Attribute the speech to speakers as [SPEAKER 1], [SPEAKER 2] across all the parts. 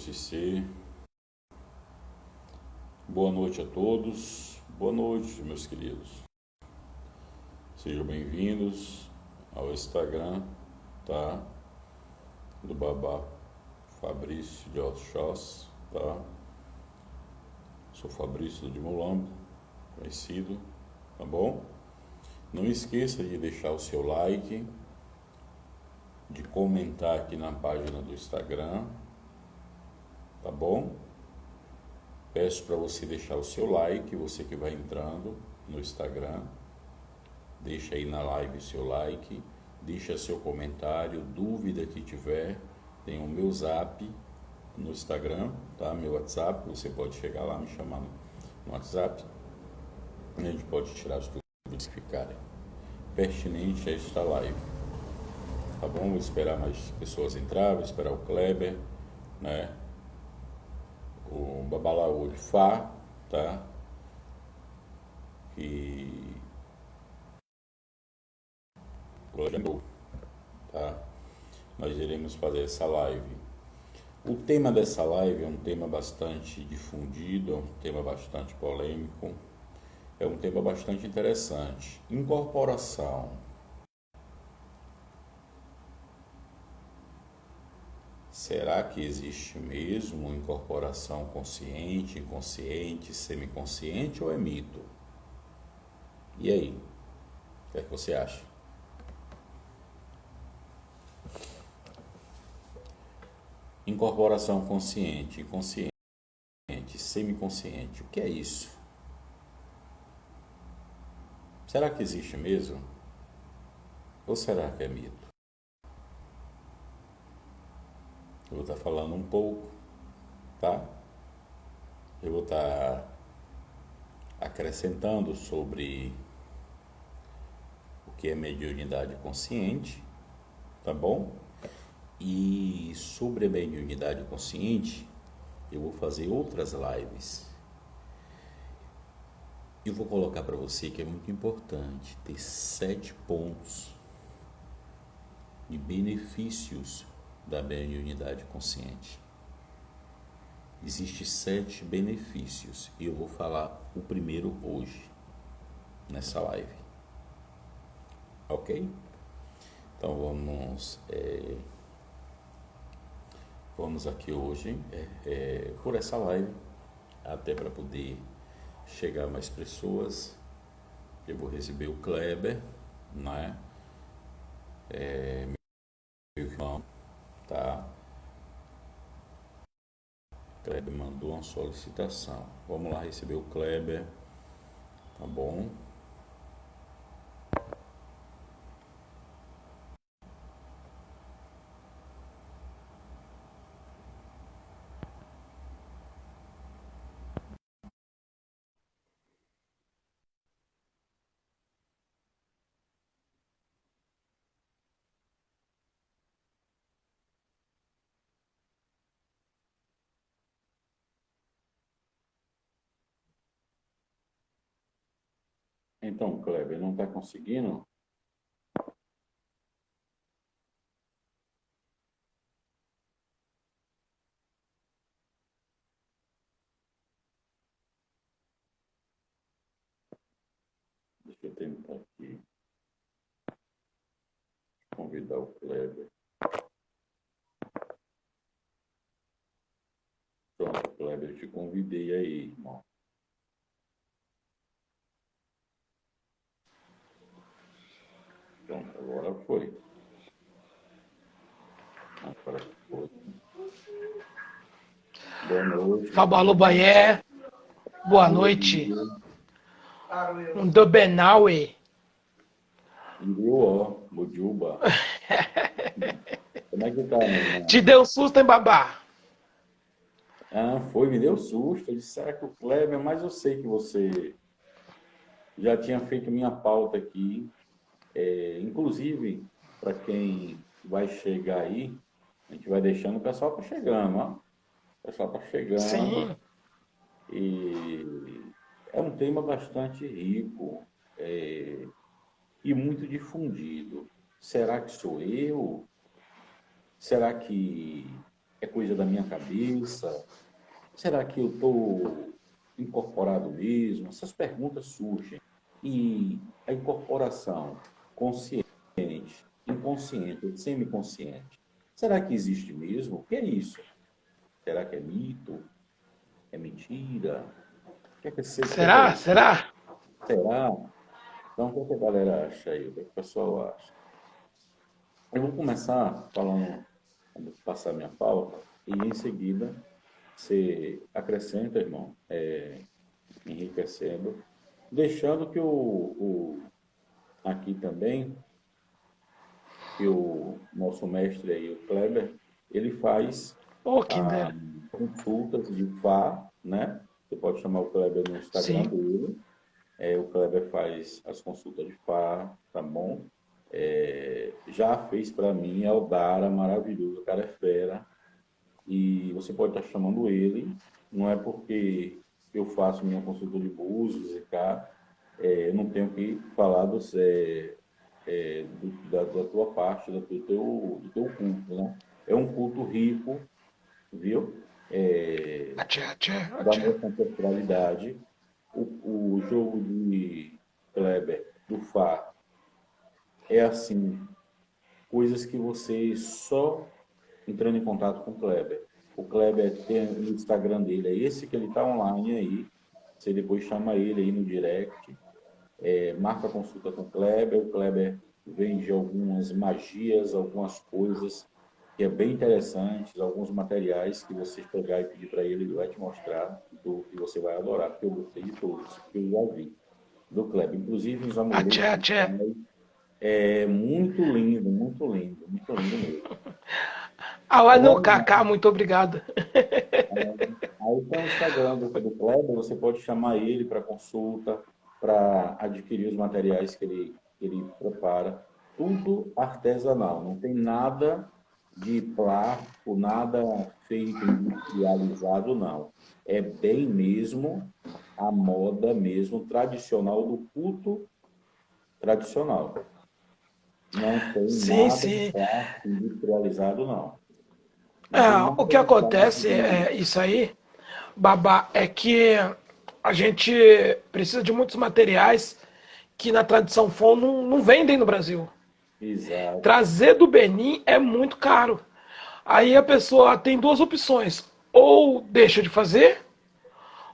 [SPEAKER 1] fosse ser. Boa noite a todos. Boa noite, meus queridos. Sejam bem-vindos ao Instagram, tá? Do Babá Fabrício de Oxós, tá? Sou Fabrício de Mulambo, conhecido, tá bom? Não esqueça de deixar o seu like, de comentar aqui na página do Instagram, tá bom? Peço para você deixar o seu like, você que vai entrando no Instagram, deixa aí na live o seu like, deixa seu comentário, dúvida que tiver, tem o meu zap no Instagram, tá? Meu WhatsApp, você pode chegar lá, me chamar no WhatsApp, e a gente pode tirar as dúvidas que ficarem pertinentes a esta live, tá bom? Vou esperar mais pessoas entrar, vou esperar o Kleber, né? O Babalaú de Fá, tá? E tá? Nós iremos fazer essa live. O tema dessa live é um tema bastante difundido, é um tema bastante polêmico, é um tema bastante interessante. Incorporação. Será que existe mesmo incorporação consciente, inconsciente, semiconsciente ou é mito? E aí? O que é que você acha? Incorporação consciente, inconsciente, semiconsciente. O que é isso? Será que existe mesmo? Ou será que é mito? Eu vou estar falando um pouco, tá? Eu vou estar acrescentando sobre o que é mediunidade consciente, tá bom? E sobre a mediunidade consciente, eu vou fazer outras lives. Eu vou colocar para você que é muito importante ter 7 pontos de benefícios da mediunidade consciente. Existem 7 benefícios e eu vou falar o primeiro hoje, nessa live. Ok? Então vamos aqui hoje por essa live, até para poder chegar mais pessoas. Eu vou receber o Kleber, né? Meu irmão, tá? O Kleber mandou uma solicitação. Vamos lá receber o Kleber, tá bom? Então, Kleber, não está conseguindo? Deixa eu tentar aqui convidar o Kleber. Pronto, Kleber, eu te convidei aí, irmão. Pronto, agora foi. Agora foi. Boa noite.
[SPEAKER 2] Fabalo Baé, boa noite. Do Benaui.
[SPEAKER 1] Ó, Bujuba. Como é que tá, meu irmão?
[SPEAKER 2] Te deu susto, hein, babá?
[SPEAKER 1] Ah, foi, me deu susto. Eu disse, será que o Kleber? Mas eu sei que você já tinha feito minha pauta aqui. Inclusive, para quem vai chegar aí, a gente vai deixando o pessoal tá chegando, ó. O pessoal tá chegando.
[SPEAKER 2] Sim.
[SPEAKER 1] E é um tema bastante rico e muito difundido. Será que sou eu? Será que
[SPEAKER 3] é coisa da minha cabeça? Será que eu estou incorporado mesmo? Essas perguntas surgem. E a incorporação consciente, inconsciente, semiconsciente, será que existe mesmo? O que é isso? Será que é mito? É mentira? O que é que você
[SPEAKER 2] Será? Será?
[SPEAKER 3] será? Então, o que é que a galera acha aí? O que é que o pessoal acha? Eu vou começar falando, vou passar minha pauta, e em seguida você acrescenta, irmão, enriquecendo, deixando que aqui também, que o nosso mestre aí, o Kleber, ele faz
[SPEAKER 2] Ô, Kinder.
[SPEAKER 3] consultas de Fá, né? Você pode chamar o Kleber no Instagram
[SPEAKER 2] Sim.
[SPEAKER 3] dele. O Kleber faz as consultas de Fá, tá bom? Já fez para mim, Aldara, maravilhoso, o cara é fera. E você pode estar chamando ele, não é porque eu faço minha consulta de búzios e cá, eu não tenho que falar da tua parte, do teu culto, né? É um culto rico, viu?
[SPEAKER 2] Atchê, atchê,
[SPEAKER 3] Da
[SPEAKER 2] atchê.
[SPEAKER 3] nossa ancestralidade. O jogo de Kleber, do Fá, é assim, coisas que você só entrando em contato com o Kleber. O Kleber tem o Instagram dele, é esse que ele está online aí. Você depois chama ele aí no direct, marca consulta com o Kleber vende algumas magias, algumas coisas que é bem interessantes, alguns materiais que você pegar e pedir para ele, ele vai te mostrar e você vai adorar, porque eu gostei de todos que eu já vi do Kleber. Inclusive os
[SPEAKER 2] Atchê,
[SPEAKER 3] amuletos que ele
[SPEAKER 2] atchê.
[SPEAKER 3] faz, é muito lindo, muito lindo, muito lindo mesmo.
[SPEAKER 2] Ah,
[SPEAKER 3] Agora,
[SPEAKER 2] não, Kaká, muito obrigado.
[SPEAKER 3] aí tem o Instagram do Kleber, você pode chamar ele para consulta, para adquirir os materiais que ele prepara. Tudo artesanal, não tem nada de plástico, nada feito industrializado, não. É bem mesmo a moda mesmo tradicional do culto tradicional. Não tem
[SPEAKER 2] Sim,
[SPEAKER 3] nada de
[SPEAKER 2] sim.
[SPEAKER 3] plástico industrializado, não.
[SPEAKER 2] É,
[SPEAKER 3] Não tem
[SPEAKER 2] o
[SPEAKER 3] nada
[SPEAKER 2] que
[SPEAKER 3] de plástico,
[SPEAKER 2] acontece
[SPEAKER 3] não.
[SPEAKER 2] é isso aí, Babá, é que a gente precisa de muitos materiais que na tradição Fon não vendem no Brasil.
[SPEAKER 3] Exato.
[SPEAKER 2] Trazer do Benin é muito caro. Aí a pessoa tem duas opções: ou deixa de fazer,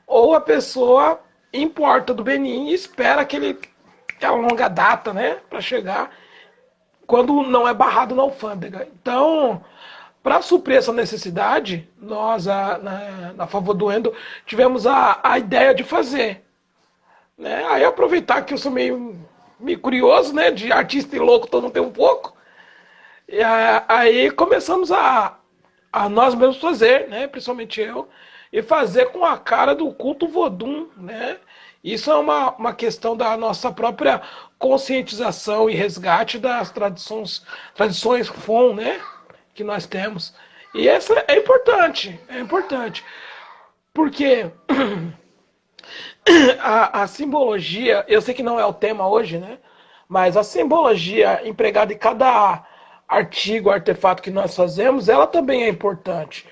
[SPEAKER 2] ou a pessoa importa do Benin e espera aquela longa data, né, para chegar, quando não é barrado na alfândega. Então, para suprir essa necessidade, nós, na Favor do Endo, tivemos a ideia de fazer. Né? Aí aproveitar que eu sou meio curioso, né? De artista e louco todo mundo tem um pouco. E aí começamos a nós mesmos fazer, né? Principalmente eu, e fazer com a cara do culto Vodum, né? Isso é uma questão da nossa própria conscientização e resgate das tradições Fon, né? Que nós temos. E essa é importante, é importante. Porque a simbologia, eu sei que não é o tema hoje, né? Mas a simbologia empregada em cada artigo, artefato que nós fazemos, ela também é importante.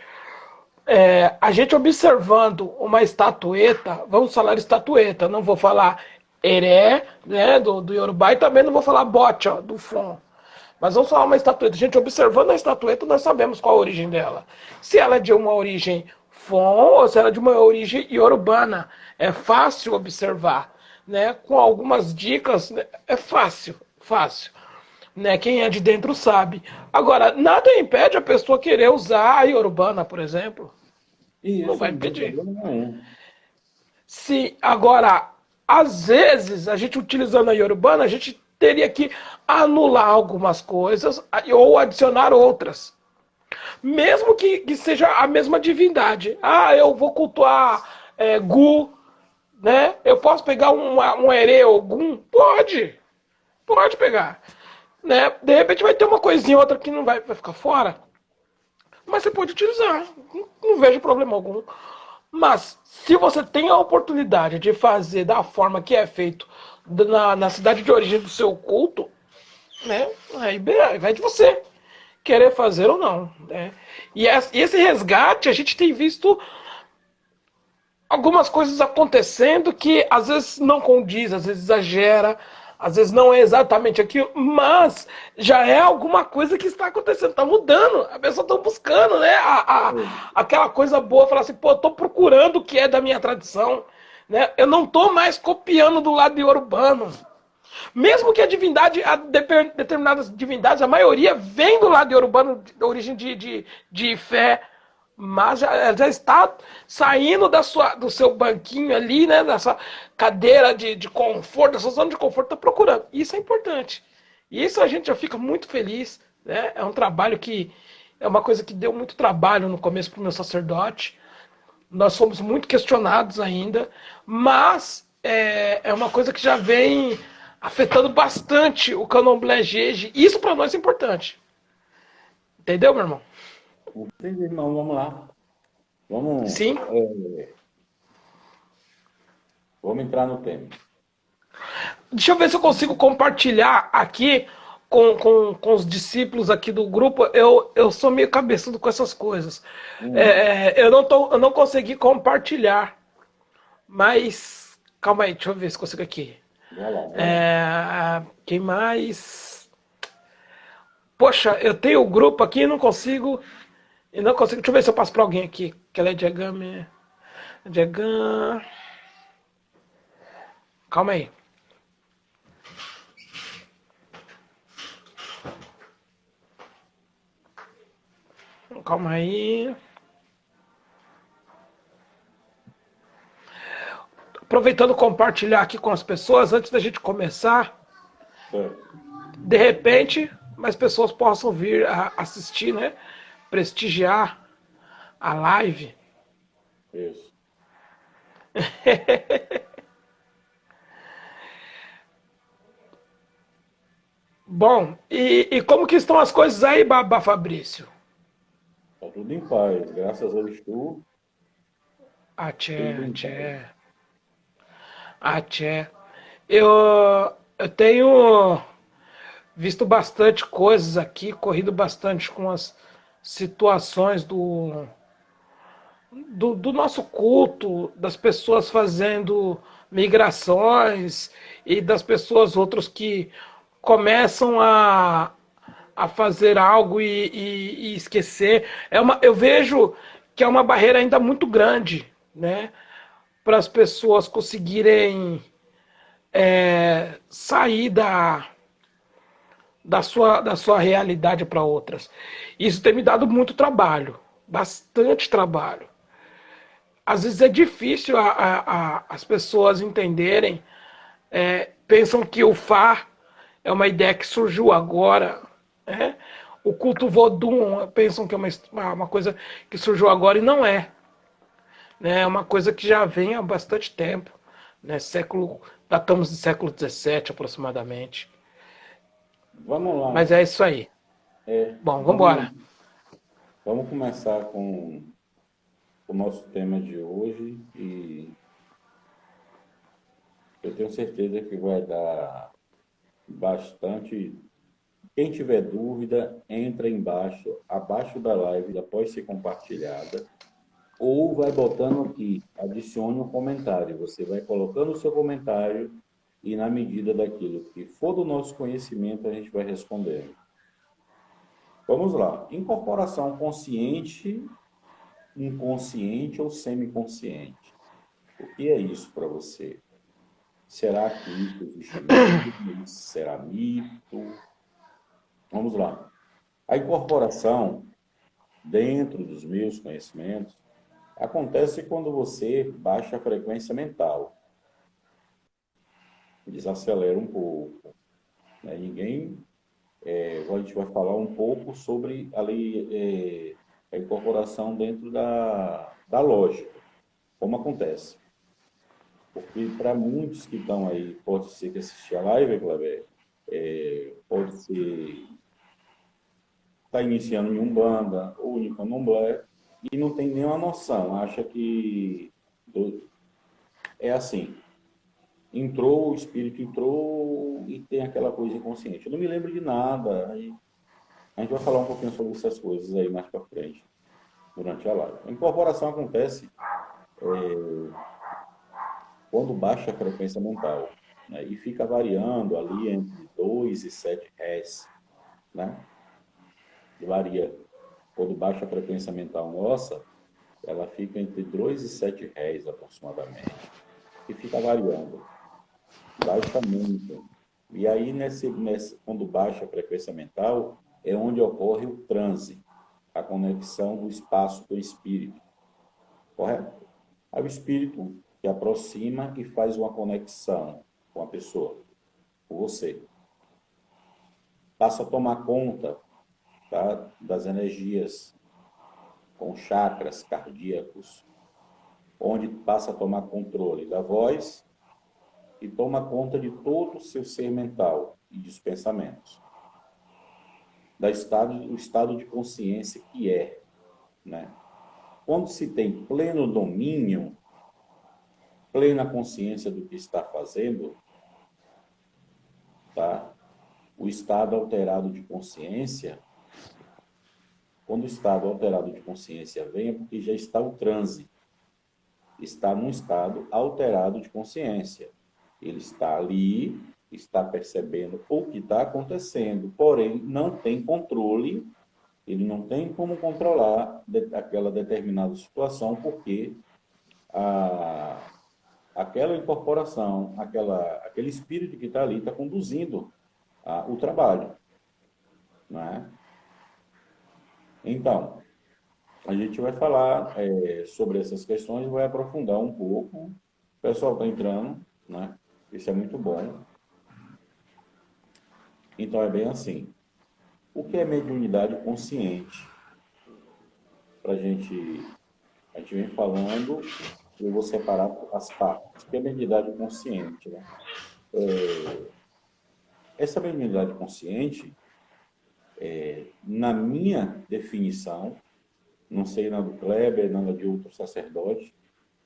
[SPEAKER 2] A gente observando uma estatueta, vamos falar estatueta, não vou falar eré, né, do Yorubá, e também não vou falar bote, ó, do Fon. Mas vamos falar uma estatueta. A gente observando a estatueta, nós sabemos qual a origem dela. Se ela é de uma origem Fon ou se ela é de uma origem iorubana. É fácil observar. Né? Com algumas dicas, né? É fácil, fácil. Né? Quem é de dentro sabe. Agora, nada impede a pessoa querer usar a iorubana, por exemplo.
[SPEAKER 3] E
[SPEAKER 2] Não
[SPEAKER 3] isso
[SPEAKER 2] vai
[SPEAKER 3] não tem
[SPEAKER 2] impedir.
[SPEAKER 3] problema nenhum.
[SPEAKER 2] Se agora, às vezes, a gente utilizando a Yorubana, a gente teria que anular algumas coisas ou adicionar outras. Mesmo que seja a mesma divindade. Ah, eu vou cultuar Gu, né? Eu posso pegar um Ere Ogum? Pode pegar. Né? De repente vai ter uma coisinha ou outra que não vai ficar fora, mas você pode utilizar. Não vejo problema algum. Mas, se você tem a oportunidade de fazer da forma que é feito na cidade de origem do seu culto, né? Aí vai de você. querer fazer ou não, né? E esse resgate, a gente tem visto algumas coisas acontecendo que às vezes não condiz, às vezes exagera, às vezes não é exatamente aquilo, mas já é alguma coisa que está acontecendo, está mudando, a pessoa está buscando, né? Aquela coisa boa, falar assim, pô, eu tô procurando o que é da minha tradição, né? Eu não tô mais copiando do lado de urbano. Mesmo que a divindade, determinadas divindades, a maioria vem do lado de urbano, da origem de fé, mas já está saindo do seu banquinho ali, né, da sua cadeira de conforto, da sua zona de conforto, está procurando. Isso é importante. E isso a gente já fica muito feliz, né? É um trabalho que é uma coisa que deu muito trabalho no começo para o meu sacerdote. Nós fomos muito questionados ainda, mas é uma coisa que já vem afetando bastante o candomblé Jeje. Isso para nós é importante. Entendeu, meu irmão?
[SPEAKER 3] Entendi, irmão. Vamos lá. Vamos,
[SPEAKER 2] Sim.
[SPEAKER 3] vamos entrar no tema.
[SPEAKER 2] Deixa eu ver se eu consigo compartilhar aqui com os discípulos aqui do grupo. Eu sou meio cabeçudo com essas coisas. Eu não consegui compartilhar. Mas, calma aí, deixa eu ver se consigo aqui.
[SPEAKER 3] Vai lá.
[SPEAKER 2] Quem mais? Poxa, eu tenho o grupo aqui e não consigo. Deixa eu ver se eu passo para alguém aqui. Que ela é Diagame. Diagam. Calma aí. Calma aí. Aproveitando compartilhar aqui com as pessoas, antes da gente começar, de repente, mais pessoas possam vir a assistir, né? Prestigiar a live.
[SPEAKER 3] Isso.
[SPEAKER 2] Bom, e como que estão as coisas aí, Babá Fabrício?
[SPEAKER 3] Tá tudo em paz. Graças ao Exu.
[SPEAKER 2] Atché,
[SPEAKER 3] Tudo em
[SPEAKER 2] atché, atché. Eu tenho visto bastante coisas aqui, corrido bastante com as situações do nosso culto, das pessoas fazendo migrações e das pessoas outras que começam a fazer algo e esquecer. Eu vejo que é uma barreira ainda muito grande, né, para as pessoas conseguirem sair da sua realidade para outras. Isso tem me dado muito trabalho, bastante trabalho. Às vezes é difícil as pessoas entenderem, pensam que o Fá é uma ideia que surgiu agora, né? O culto Vodun pensam que é uma coisa que surgiu agora e não é. Né? É uma coisa que já vem há bastante tempo. Né? Datamos do século XVII aproximadamente.
[SPEAKER 3] Vamos lá.
[SPEAKER 2] Mas é isso aí. Bom, vamos embora.
[SPEAKER 3] Vamos começar com o nosso tema de hoje e eu tenho certeza que vai dar bastante. Quem tiver dúvida, entra abaixo da live, após ser compartilhada, ou vai botando aqui, adicione um comentário. Você vai colocando o seu comentário e, na medida daquilo que for do nosso conhecimento, a gente vai respondendo. Vamos lá. Incorporação consciente, inconsciente ou semiconsciente. O que é isso para você? Será que isso existe mesmo? Será mito? Vamos lá. A incorporação, dentro dos meus conhecimentos, acontece quando você baixa a frequência mental, desacelera um pouco. Né? A gente vai falar um pouco sobre a incorporação dentro da lógica, como acontece. Porque para muitos que estão aí, pode ser que assistir a live, Cleber, pode ser está iniciando em Umbanda ou em Candomblé e não tem nenhuma noção, acha que é assim, o espírito entrou e tem aquela coisa inconsciente. Eu não me lembro de nada, A gente vai falar um pouquinho sobre essas coisas aí mais para frente, durante a live. A incorporação acontece quando baixa a frequência mental, né? E fica variando ali entre 2 e 7 Hz, né? E varia. Quando baixa a frequência mental nossa, ela fica entre 2 e 7 Hz aproximadamente. E fica variando. Baixa muito. E aí, quando baixa a frequência mental, é onde ocorre o transe, a conexão do espaço com o espírito. Correto? Aí o espírito se aproxima e faz uma conexão com a pessoa, com você. Passa a tomar conta, tá, das energias com chakras cardíacos, onde passa a tomar controle da voz e toma conta de todo o seu ser mental e dos pensamentos. O estado de consciência que é, né? Quando se tem pleno domínio, plena consciência do que está fazendo, tá? O estado alterado de consciência, quando o estado alterado de consciência vem, é porque já está o transe. Está num estado alterado de consciência. Ele está ali, está percebendo o que está acontecendo, porém não tem controle, ele não tem como controlar aquela determinada situação, porque aquela incorporação, aquele espírito que está ali está conduzindo o trabalho, né? Então, a gente vai falar sobre essas questões, vai aprofundar um pouco. O pessoal está entrando, né? Isso é muito bom. Então, é bem assim. O que é mediunidade consciente? A gente vem falando, eu vou separar as partes. O que é mediunidade consciente, né? Essa mediunidade consciente, na minha definição, não sei na do Kleber, na de outro sacerdote,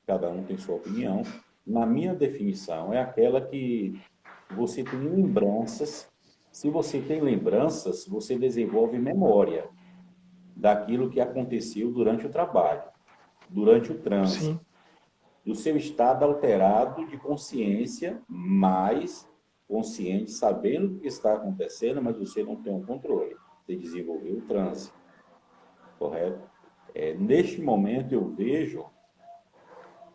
[SPEAKER 3] cada um tem sua opinião. Na minha definição, é aquela que você tem lembranças. Se você tem lembranças, você desenvolve memória daquilo que aconteceu durante o trabalho, durante o trânsito,
[SPEAKER 2] Sim.
[SPEAKER 3] do seu estado alterado de consciência, mais consciente, sabendo o que está acontecendo, mas você não tem o controle. Você desenvolveu o trânsito, correto? Neste momento, eu vejo,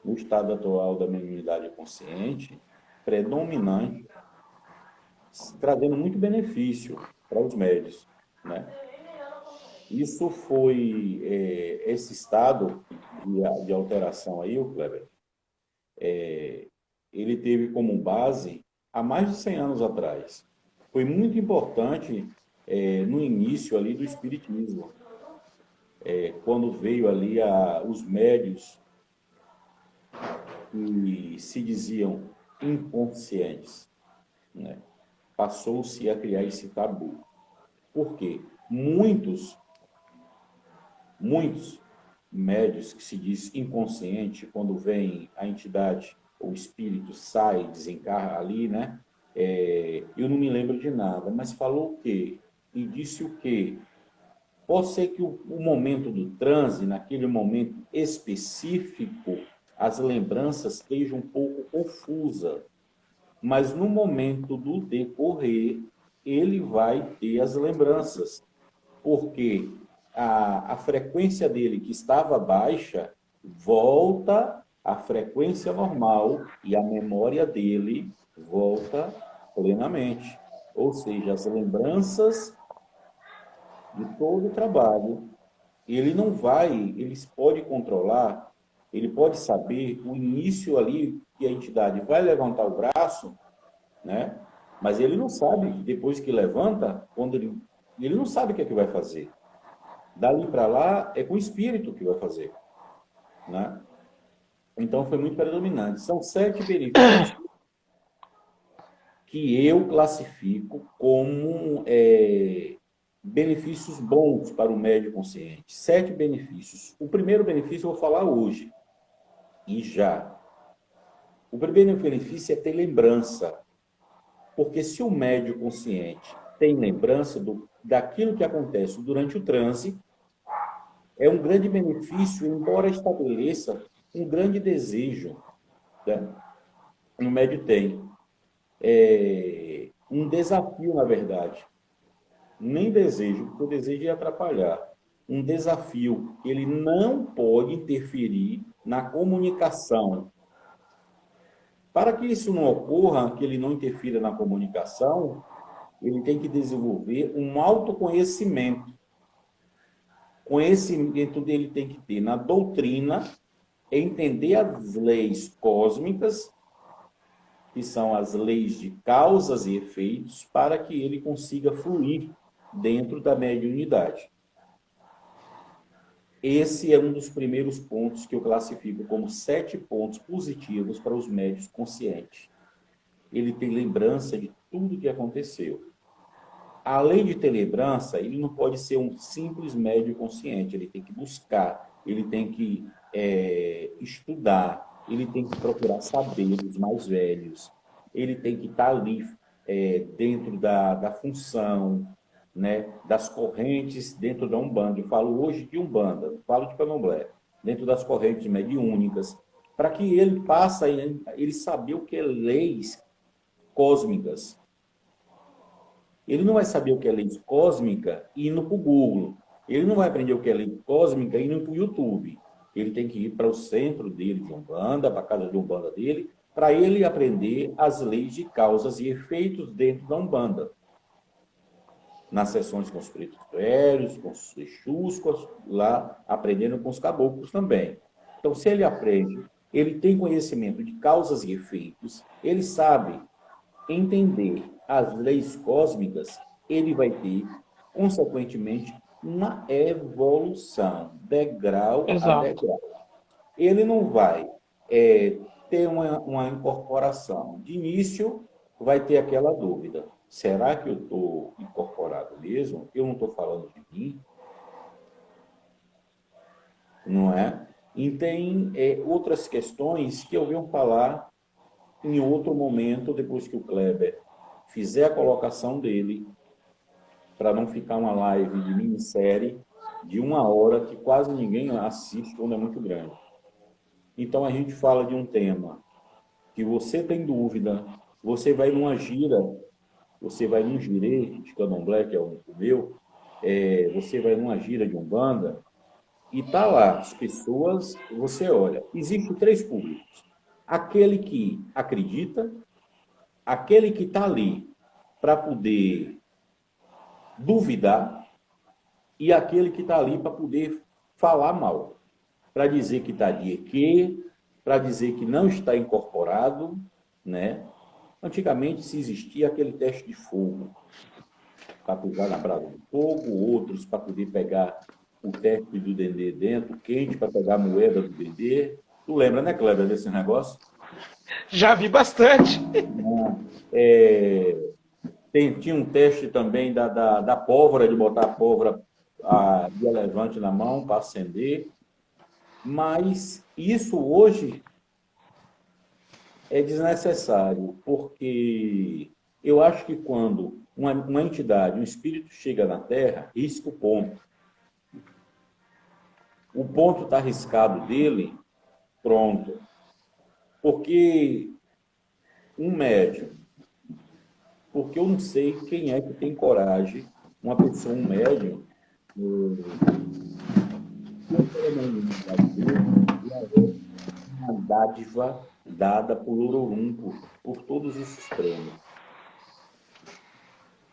[SPEAKER 3] no estado atual da mediunidade consciente, predominante, trazendo muito benefício para os médios, né? Isso foi, esse estado de alteração aí, o Kleber, ele teve como base há mais de 100 anos atrás. Foi muito importante no início ali do Espiritismo, quando veio ali os médios que se diziam inconscientes, né? Passou-se a criar esse tabu. Por quê? Muitos médios que se diz inconsciente, quando vem a entidade, o espírito sai, desencarna ali, né? Eu não me lembro de nada, mas falou o quê? E disse o quê? Pode ser que o momento do transe, naquele momento específico, as lembranças estejam um pouco confusas, mas no momento do decorrer, ele vai ter as lembranças, porque a frequência dele, que estava baixa, volta à frequência normal e a memória dele volta plenamente. Ou seja, as lembranças de todo o trabalho, ele não vai, ele pode controlar, ele pode saber o início ali que a entidade vai levantar o braço, né? Mas ele não sabe, depois que levanta, quando ele não sabe o que é que vai fazer. Dali para lá, é com o espírito que vai fazer, né? Então, foi muito predominante. São 7 benefícios que eu classifico como benefícios bons para o médium consciente. 7 benefícios. O primeiro benefício eu vou falar hoje, e já. O primeiro benefício é ter lembrança. Porque se o médium consciente tem lembrança daquilo que acontece durante o transe, é um grande benefício, embora estabeleça um grande desejo, né? O médio tem um desafio, na verdade. Nem desejo, porque o desejo ia atrapalhar. Um desafio. Ele não pode interferir na comunicação. Para que isso não ocorra, que ele não interfira na comunicação, ele tem que desenvolver um autoconhecimento. Conhecimento dele tem que ter na doutrina, entender as leis cósmicas, que são as leis de causas e efeitos, para que ele consiga fluir dentro da mediunidade. Esse é um dos primeiros pontos que eu classifico como 7 pontos positivos para os médiuns conscientes. Ele tem lembrança de tudo que aconteceu. Além de ter lembrança, ele não pode ser um simples médium consciente, ele tem que buscar, ele tem que estudar, ele tem que procurar saber dos mais velhos, ele tem que estar ali dentro da função, né, das correntes dentro da Umbanda. Eu falo hoje de Umbanda, não falo de Candomblé, dentro das correntes mediúnicas, para que ele passe ele saber o que é leis cósmicas. Ele não vai saber o que é lei cósmica indo para o Google. Ele não vai aprender o que é lei cósmica indo para o YouTube. Ele tem que ir para o centro dele de Umbanda, para a casa de Umbanda dele, para ele aprender as leis de causas e efeitos dentro da Umbanda. Nas sessões com os pretos velhos, com os exus, lá aprendendo com os caboclos também. Então, se ele aprende, ele tem conhecimento de causas e efeitos, ele sabe entender as leis cósmicas, ele vai ter, consequentemente, uma evolução, degrau a
[SPEAKER 2] Exato.
[SPEAKER 3] degrau. Ele não vai ter uma incorporação. De início, vai ter aquela dúvida. Será que eu estou incorporado mesmo? Eu não estou falando de mim? Não é? E tem outras questões que eu venho falar em outro momento, depois que o Kleber fizer a colocação dele, para não ficar uma live de minissérie de 1 hora que quase ninguém assiste quando é muito grande. Então, a gente fala de um tema que você tem dúvida, você vai numa gira, você vai num girê de Candomblé, que é o meu, você vai numa gira de Umbanda, e tá lá, as pessoas, você olha, existem 3 públicos. Aquele que acredita, aquele que está ali para poder duvidar e aquele que está ali para poder falar mal, para dizer que está de EQ, para dizer que não está incorporado, né? Antigamente se existia aquele teste de fogo para pisar na brasa do fogo, outros para poder pegar o teste do dendê dentro, quente para pegar a moeda do dendê. Tu lembra, né, Kleber, desse negócio?
[SPEAKER 2] Já vi bastante.
[SPEAKER 3] Tinha um teste também da pólvora, de botar a pólvora de elevante na mão para acender. Mas isso hoje é desnecessário, porque eu acho que quando uma entidade, um espírito chega na Terra, risca o ponto. O ponto está riscado dele, pronto. Porque um médium, porque eu não sei quem é que tem coragem, uma pessoa, um médium, uma dádiva dada por Ororum, por todos esses prêmios.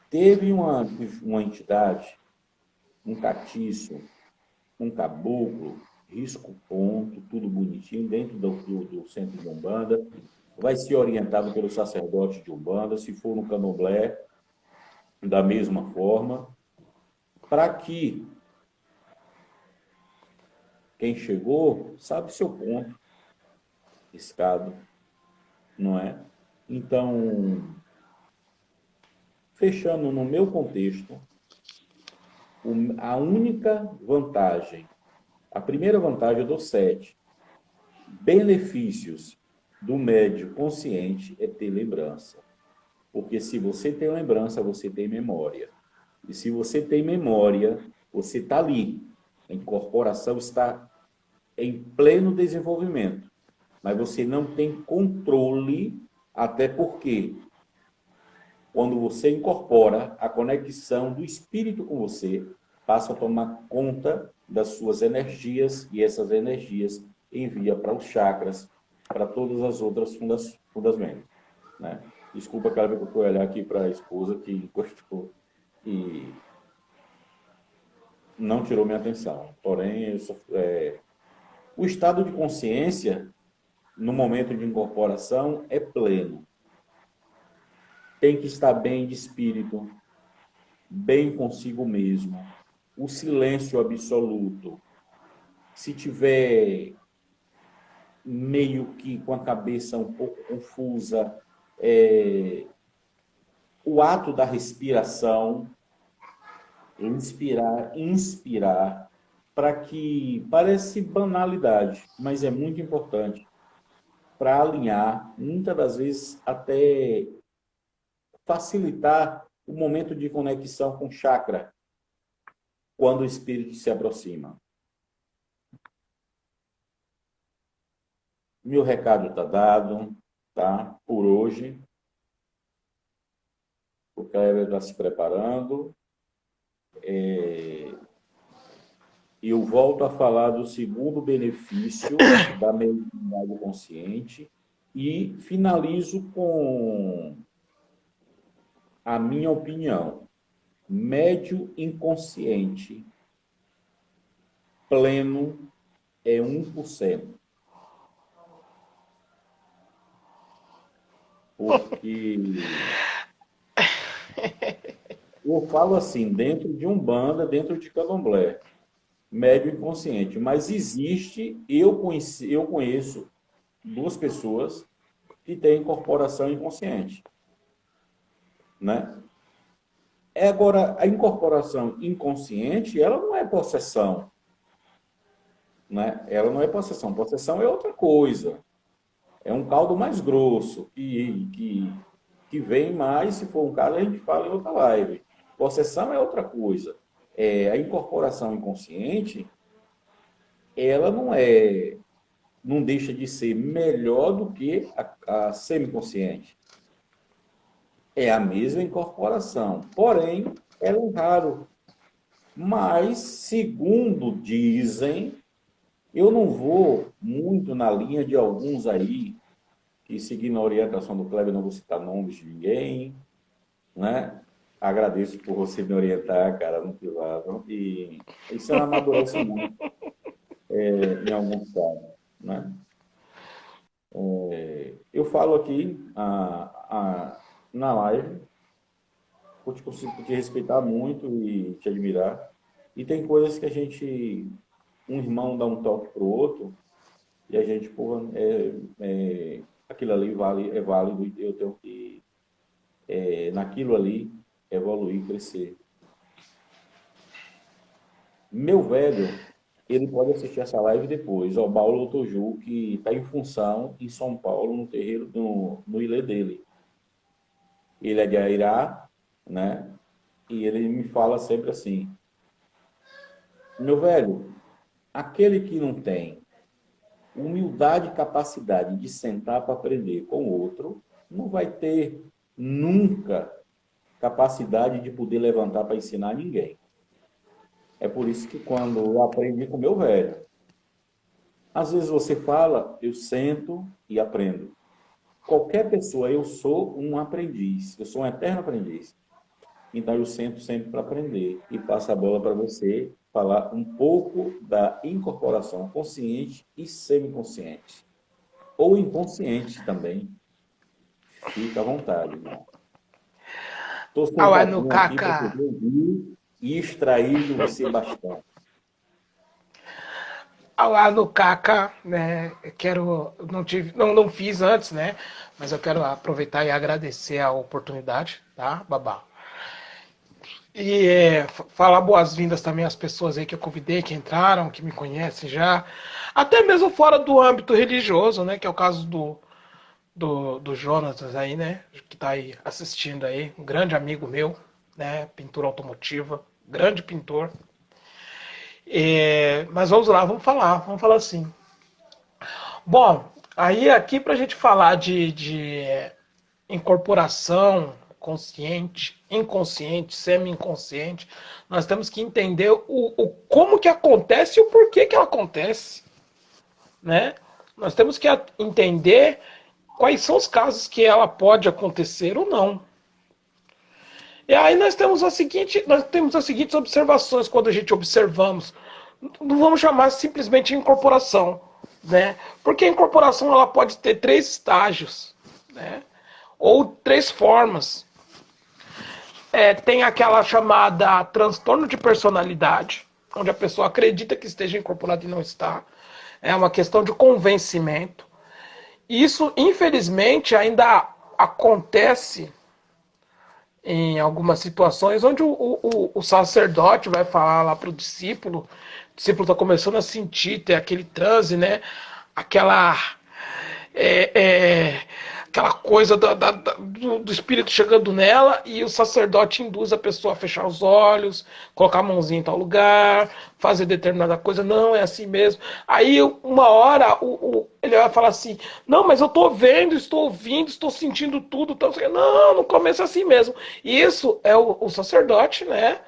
[SPEAKER 3] Teve uma entidade, um catiço, um caboclo, risco ponto, tudo bonitinho, dentro do centro de Umbanda, vai ser orientado pelo sacerdote de Umbanda, se for no Candomblé, da mesma forma, para que quem chegou sabe seu ponto, riscado, não é? Então, fechando no meu contexto, a única vantagem, a primeira vantagem eu dou 7, benefícios do médium consciente é ter lembrança. Porque se você tem lembrança, você tem memória. E se você tem memória, você está ali. A incorporação está em pleno desenvolvimento. Mas você não tem controle, até porque quando você incorpora, a conexão do espírito com você passa a tomar conta das suas energias e essas energias envia para os chakras, para todas as outras fundamentos, né? Desculpa, cara, que eu fui olhar aqui para a esposa que encostou e não tirou minha atenção. Porém, o estado de consciência no momento de incorporação é pleno. Tem que estar bem de espírito, bem consigo mesmo, o silêncio absoluto. Se tiver meio que com a cabeça um pouco confusa, o ato da respiração, inspirar, para que parece banalidade, mas é muito importante para alinhar, muitas das vezes até facilitar o momento de conexão com o chakra, quando o espírito se aproxima. Meu recado está dado, tá? Por hoje. O Kleber está se preparando. Eu volto a falar do segundo benefício da mediunidade consciente e finalizo com a minha opinião. Médio inconsciente pleno é 1%. Porque eu falo assim, dentro de Umbanda, dentro de Candomblé, médio inconsciente, mas existe, eu conheço 2 pessoas que têm incorporação inconsciente, né? Agora, a incorporação inconsciente, ela não é possessão, né? Ela não é possessão. Possessão é outra coisa. É um caldo mais grosso, que vem mais, se for um caso, a gente fala em outra live. Possessão é outra coisa. A incorporação inconsciente, ela não deixa de ser melhor do que a semiconsciente. É a mesma incorporação, porém, ela é raro. Mas, segundo dizem, eu não vou muito na linha de alguns aí, que seguindo a orientação do Kleber, não vou citar nomes de ninguém, né? Agradeço por você me orientar, cara, no privado. E isso é um amadurecimento em alguns casos, né? Eu falo aqui na live, por te respeitar muito e te admirar. E tem coisas que um irmão dá um toque pro outro, e a gente, porra, aquilo ali é válido, eu tenho que, naquilo ali, evoluir, crescer. Meu velho, ele pode assistir essa live depois. O Paulo Toju, que está em função em São Paulo, no terreiro, no ilê dele. Ele é de Airá, né? E ele me fala sempre assim: meu velho, aquele que não tem humildade e capacidade de sentar para aprender com o outro, não vai ter nunca capacidade de poder levantar para ensinar ninguém. É por isso que quando eu aprendi com meu velho, às vezes você fala, eu sento e aprendo. Qualquer pessoa, eu sou um aprendiz, eu sou um eterno aprendiz. Então eu sento sempre para aprender e passo a bola para você falar um pouco da incorporação consciente e semiconsciente. Ou inconsciente também. Fica à vontade, irmão. Estou sentadinho aqui para poder ouvir e extrair de você bastante.
[SPEAKER 2] Lá no Caca, né? Não fiz antes, né? Mas eu quero aproveitar e agradecer a oportunidade, tá, Babá? E falar boas-vindas também às pessoas aí que eu convidei, que entraram, que me conhecem já, até mesmo fora do âmbito religioso, né? Que é o caso do Jonatas aí, né? Que tá aí assistindo aí, um grande amigo meu, né? Pintura automotiva, grande pintor. Mas vamos lá, vamos falar assim. Bom, aí aqui para a gente falar de incorporação consciente, inconsciente, semi-inconsciente, nós temos que entender como que acontece e o porquê que ela acontece, né? Nós temos que entender quais são os casos que ela pode acontecer ou não. E aí nós temos as seguintes observações quando a gente observamos. Não vamos chamar simplesmente de incorporação, né? Porque a incorporação ela pode ter 3 estágios, né? Ou 3 formas. Tem aquela chamada transtorno de personalidade, onde a pessoa acredita que esteja incorporada e não está. É uma questão de convencimento. Isso, infelizmente, ainda acontece em algumas situações onde o sacerdote vai falar lá para o discípulo está começando a sentir, ter aquele transe, né? Aquela coisa do espírito chegando nela, e o sacerdote induz a pessoa a fechar os olhos, colocar a mãozinha em tal lugar, fazer determinada coisa. Não, é assim mesmo. Aí uma hora ele vai falar assim: não, mas eu estou vendo, estou ouvindo, estou sentindo tudo. Não, no começo é assim mesmo. E isso é o sacerdote, né?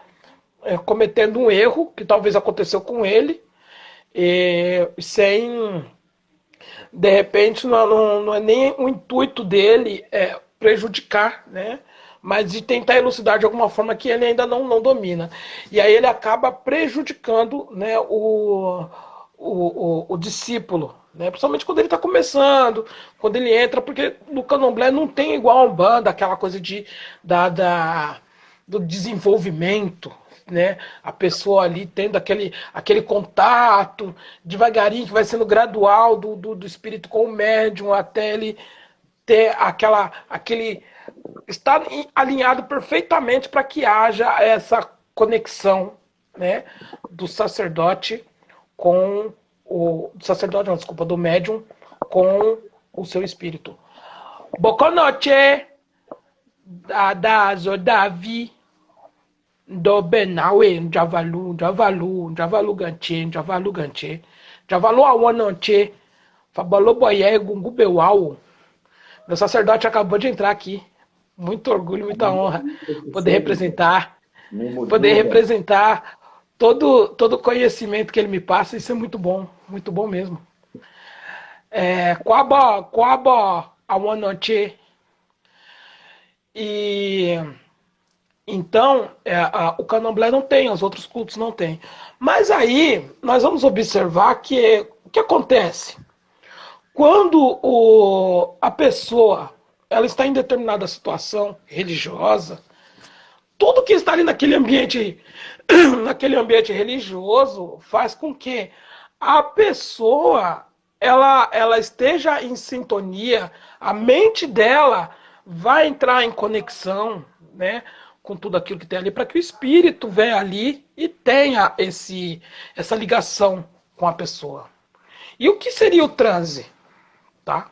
[SPEAKER 2] Cometendo um erro que talvez aconteceu com ele, sem, de repente, não é nem o intuito dele prejudicar, né? Mas de tentar elucidar de alguma forma que ele ainda não domina. E aí ele acaba prejudicando, né, o discípulo, né? Principalmente quando ele está começando, quando ele entra, porque no candomblé não tem igual a Umbanda, aquela coisa do desenvolvimento, né? A pessoa ali tendo aquele contato devagarinho, que vai sendo gradual do espírito com o médium, até ele ter aquele estar alinhado perfeitamente para que haja essa conexão, né, do sacerdote com do médium com o seu espírito. Boa noite, Davi. Dobe nawe njavalu ganche javalu awonanche fabalobo ye gungube uau. Meu sacerdote acabou de entrar aqui. Muito orgulho, muita honra poder representar todo o conhecimento que ele me passa. Isso é muito bom mesmo. Quaba awonanche. E então, o candomblé não tem, os outros cultos não têm. Mas aí, nós vamos observar que o que acontece? Quando a pessoa ela está em determinada situação religiosa, tudo que está ali naquele ambiente religioso faz com que a pessoa ela esteja em sintonia, a mente dela vai entrar em conexão, né, com tudo aquilo que tem ali, para que o espírito venha ali e tenha essa ligação com a pessoa. E o que seria o transe? Tá?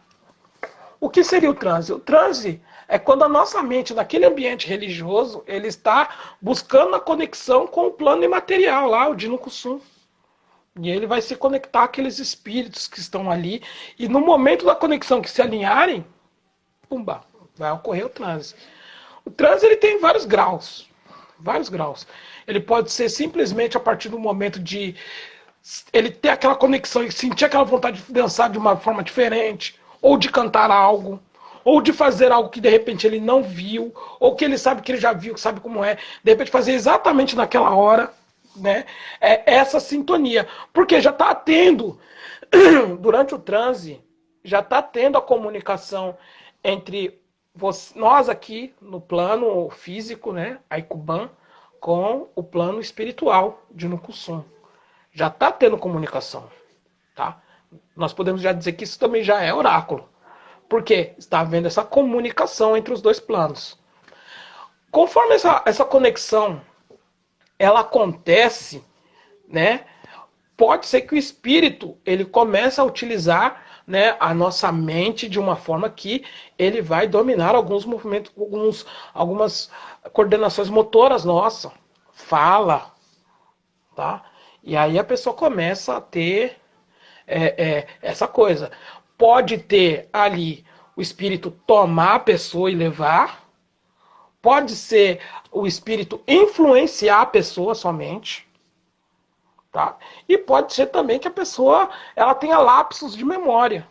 [SPEAKER 2] O que seria o transe? O transe é quando a nossa mente, naquele ambiente religioso, ele está buscando a conexão com o plano imaterial lá, o Dino Kussum. E ele vai se conectar àqueles espíritos que estão ali, e no momento da conexão que se alinharem, pumba, vai ocorrer o transe. O transe ele tem vários graus. Ele pode ser simplesmente a partir do momento de ele ter aquela conexão e sentir aquela vontade de dançar de uma forma diferente, ou de cantar algo, ou de fazer algo que de repente ele não viu, ou que ele sabe que ele já viu, que sabe como é, de repente fazer exatamente naquela hora, né? É essa sintonia, porque já está tendo durante o transe, já está tendo a comunicação entre nós aqui no plano físico, né, Aikuban, com o plano espiritual de Nukussum. Já está tendo comunicação, tá? Nós podemos já dizer que isso também já é oráculo, porque está havendo essa comunicação entre os dois planos. Conforme essa conexão ela acontece, né, pode ser que o espírito ele comece a utilizar, né, a nossa mente de uma forma que ele vai dominar alguns movimentos, algumas coordenações motoras nossas, fala, tá? E aí a pessoa começa a ter essa coisa. Pode ter ali o espírito tomar a pessoa e levar, pode ser o espírito influenciar a pessoa somente, tá? E pode ser também que a pessoa ela tenha lapsos de memória.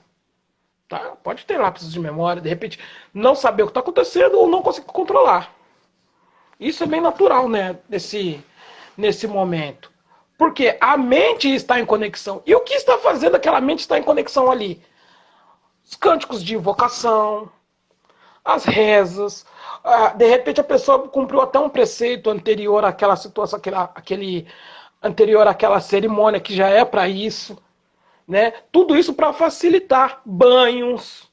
[SPEAKER 2] Tá? Pode ter lapsos de memória, de repente não saber o que está acontecendo ou não conseguir controlar. Isso é bem natural, né? Nesse momento. Porque a mente está em conexão. E o que está fazendo aquela mente estar em conexão ali? Os cânticos de invocação, as rezas. De repente a pessoa cumpriu até um preceito anterior àquela situação, anterior àquela cerimônia que já é para isso. Né? Tudo isso para facilitar banhos,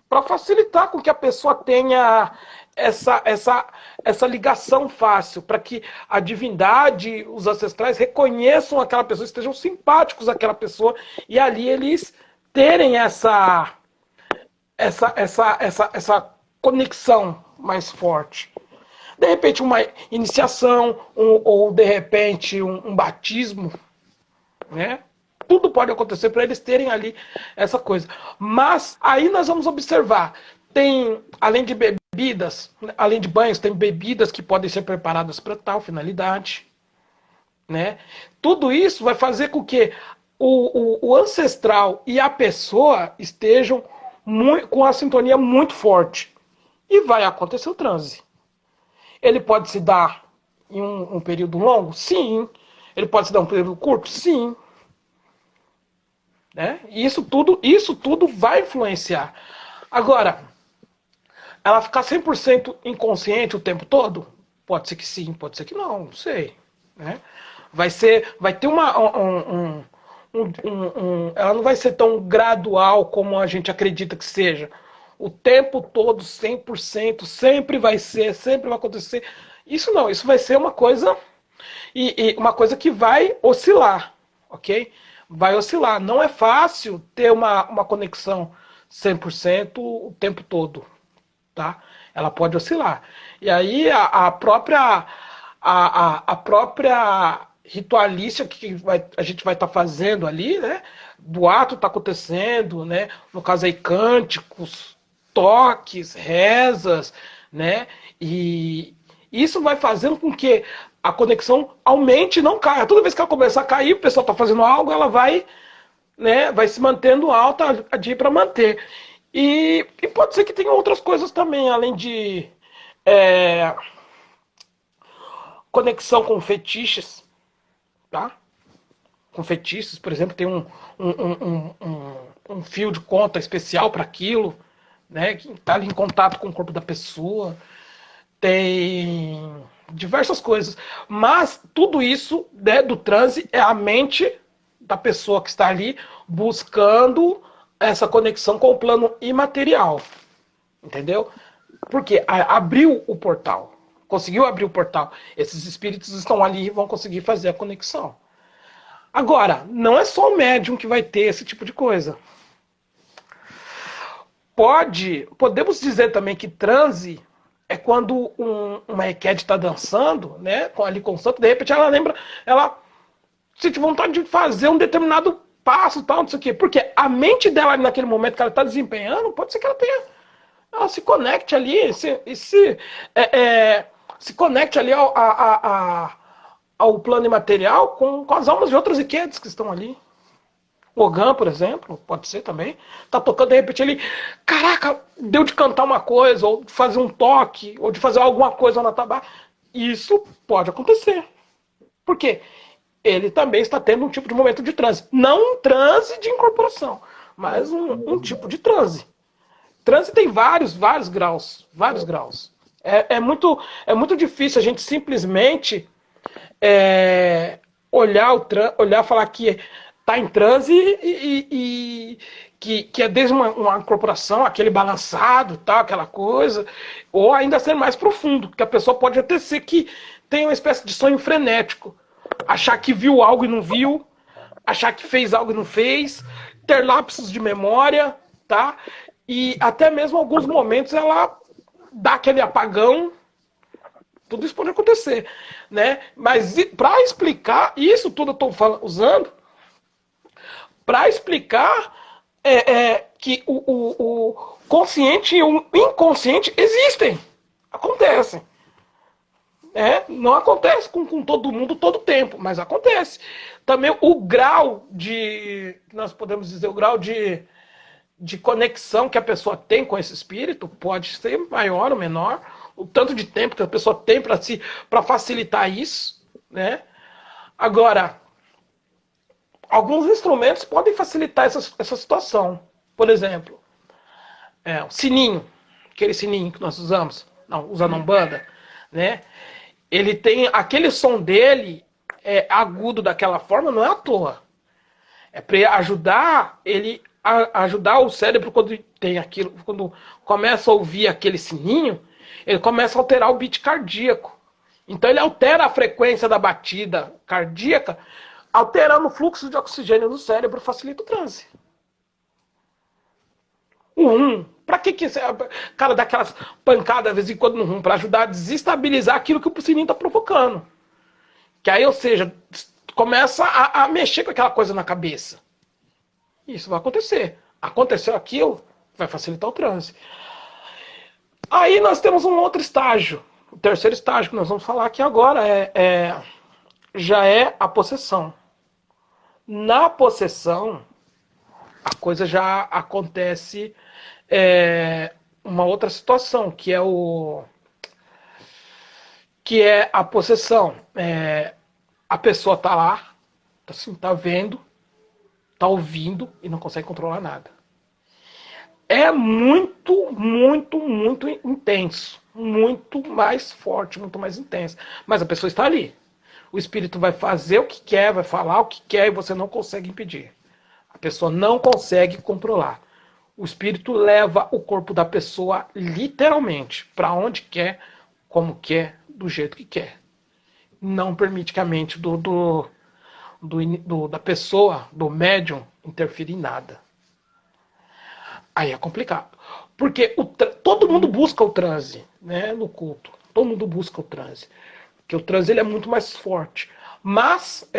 [SPEAKER 2] para facilitar com que a pessoa tenha essa ligação fácil, para que a divindade, os ancestrais reconheçam aquela pessoa, estejam simpáticos àquela pessoa e ali eles terem essa conexão mais forte. De repente uma iniciação ou de repente um batismo, né? Tudo pode acontecer para eles terem ali essa coisa. Mas aí nós vamos observar. Tem, além de bebidas, além de banhos, tem bebidas que podem ser preparadas para tal finalidade. Né? Tudo isso vai fazer com que o ancestral e a pessoa estejam com a sintonia muito forte. E vai acontecer o transe. Ele pode se dar em um período longo? Sim. Ele pode se dar em um período curto? Sim. Né? E isso tudo vai influenciar. Agora, ela ficar 100% inconsciente o tempo todo? Pode ser que sim, pode ser que não sei. Né? Vai ter ela não vai ser tão gradual como a gente acredita que seja. O tempo todo, 100%, sempre vai acontecer. Isso não, isso vai ser uma coisa e uma coisa que vai oscilar, ok? Vai oscilar. Não é fácil ter uma conexão 100% o tempo todo, tá? Ela pode oscilar. E aí a própria ritualística que a gente vai estar fazendo ali, né? Do ato está acontecendo, né? No caso aí, cânticos, toques, rezas, né? E isso vai fazendo com que a conexão aumente e não caia. Toda vez que ela começar a cair, o pessoal está fazendo algo, ela vai, né, vai se mantendo alta para manter. E pode ser que tenha outras coisas também, além de conexão com fetiches, tá? Com fetiches, por exemplo, tem um fio de conta especial para aquilo, né, que está ali em contato com o corpo da pessoa. Tem diversas coisas. Mas tudo isso, né, do transe é a mente da pessoa que está ali buscando essa conexão com o plano imaterial. Entendeu? Porque abriu o portal. Conseguiu abrir o portal. Esses espíritos estão ali e vão conseguir fazer a conexão. Agora, não é só o médium que vai ter esse tipo de coisa. Podemos dizer também que transe é quando uma Eked está dançando, né, ali com o santo, de repente ela sente vontade de fazer um determinado passo, tal, não sei o quê. Porque a mente dela, naquele momento que ela está desempenhando, pode ser que ela se conecte ali, se conecte ali ao plano imaterial com as almas de outras Ekeds que estão ali. O Ogã, por exemplo, pode ser também. Tá tocando, de repente ele, caraca, deu de cantar uma coisa, ou de fazer um toque, ou de fazer alguma coisa na tabaco. Isso pode acontecer. Por quê? Ele também está tendo um tipo de momento de transe. Não um transe de incorporação, mas um tipo de transe. Transe tem vários graus. Vários graus. É muito difícil a gente simplesmente olhar, falar que está em transe e que é desde uma incorporação, aquele balançado, tal, aquela coisa, ou ainda ser mais profundo, que a pessoa pode até ser que tenha uma espécie de sonho frenético, achar que viu algo e não viu, achar que fez algo e não fez, ter lapsos de memória, tá? E até mesmo alguns momentos ela dá aquele apagão. Tudo isso pode acontecer, né? Mas para explicar, isso tudo eu estou usando para explicar que o consciente e o inconsciente existem, acontecem. Não acontece com todo mundo todo tempo, mas acontece. Também o grau nós podemos dizer, o grau de conexão que a pessoa tem com esse espírito pode ser maior ou menor, o tanto de tempo que a pessoa tem para facilitar isso, né? Agora, alguns instrumentos podem facilitar essa situação. Por exemplo, o sininho, aquele sininho que nós usamos, usa na Umbanda, né? Ele tem aquele som dele agudo daquela forma, não é à toa. É para ajudar ele ajudar o cérebro quando tem aquilo, quando começa a ouvir aquele sininho, ele começa a alterar o beat cardíaco. Então ele altera a frequência da batida cardíaca, alterando o fluxo de oxigênio no cérebro, facilita o transe. O rum, para que cara dá aquelas pancadas de vez em quando no rum? Para ajudar a desestabilizar aquilo que o sininho está provocando. Que aí, ou seja, começa a mexer com aquela coisa na cabeça. Isso vai acontecer. Aconteceu aquilo, vai facilitar o transe. Aí nós temos um outro estágio. O terceiro estágio que nós vamos falar aqui agora já é a possessão. Na possessão, a coisa já acontece uma outra situação, que é a possessão. A pessoa está lá, tá vendo, tá ouvindo e não consegue controlar nada. É muito, muito, muito intenso. Muito mais forte, muito mais intenso. Mas a pessoa está ali. O espírito vai fazer o que quer, vai falar o que quer e você não consegue impedir. A pessoa não consegue controlar. O espírito leva o corpo da pessoa literalmente para onde quer, como quer, do jeito que quer. Não permite que a mente da pessoa, do médium, interfira em nada. Aí é complicado. Porque todo mundo busca o transe, né, no culto. Todo mundo busca o transe. Porque o transe ele é muito mais forte. Mas,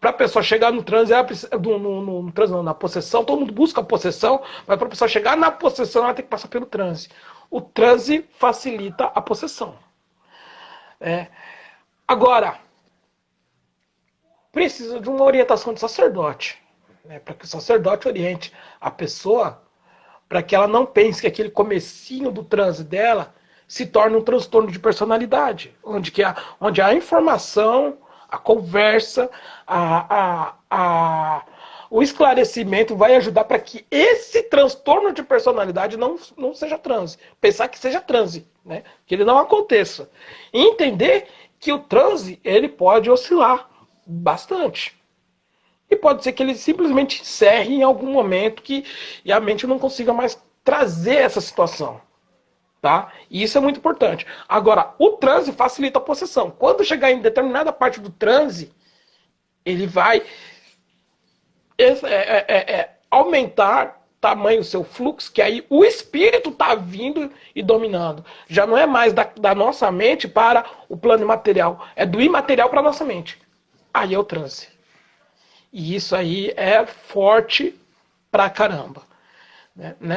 [SPEAKER 2] para a pessoa chegar no transe, na possessão, todo mundo busca a possessão, mas para a pessoa chegar na possessão, ela tem que passar pelo transe. O transe facilita a possessão. Agora, precisa de uma orientação de sacerdote. Para que o sacerdote oriente a pessoa para que ela não pense que aquele comecinho do transe dela se torne um transtorno de personalidade, onde a informação, a conversa, o esclarecimento vai ajudar para que esse transtorno de personalidade não seja transe. Pensar que seja transe, né? Que ele não aconteça. E entender que o transe ele pode oscilar bastante. E pode ser que ele simplesmente encerre em algum momento e a mente não consiga mais trazer essa situação. Tá? E isso é muito importante. Agora, o transe facilita a possessão. Quando chegar em determinada parte do transe, ele vai aumentar tamanho do seu fluxo, que aí o espírito está vindo e dominando. Já não é mais da nossa mente para o plano imaterial. É do imaterial para a nossa mente. Aí é o transe. E isso aí é forte pra caramba. Não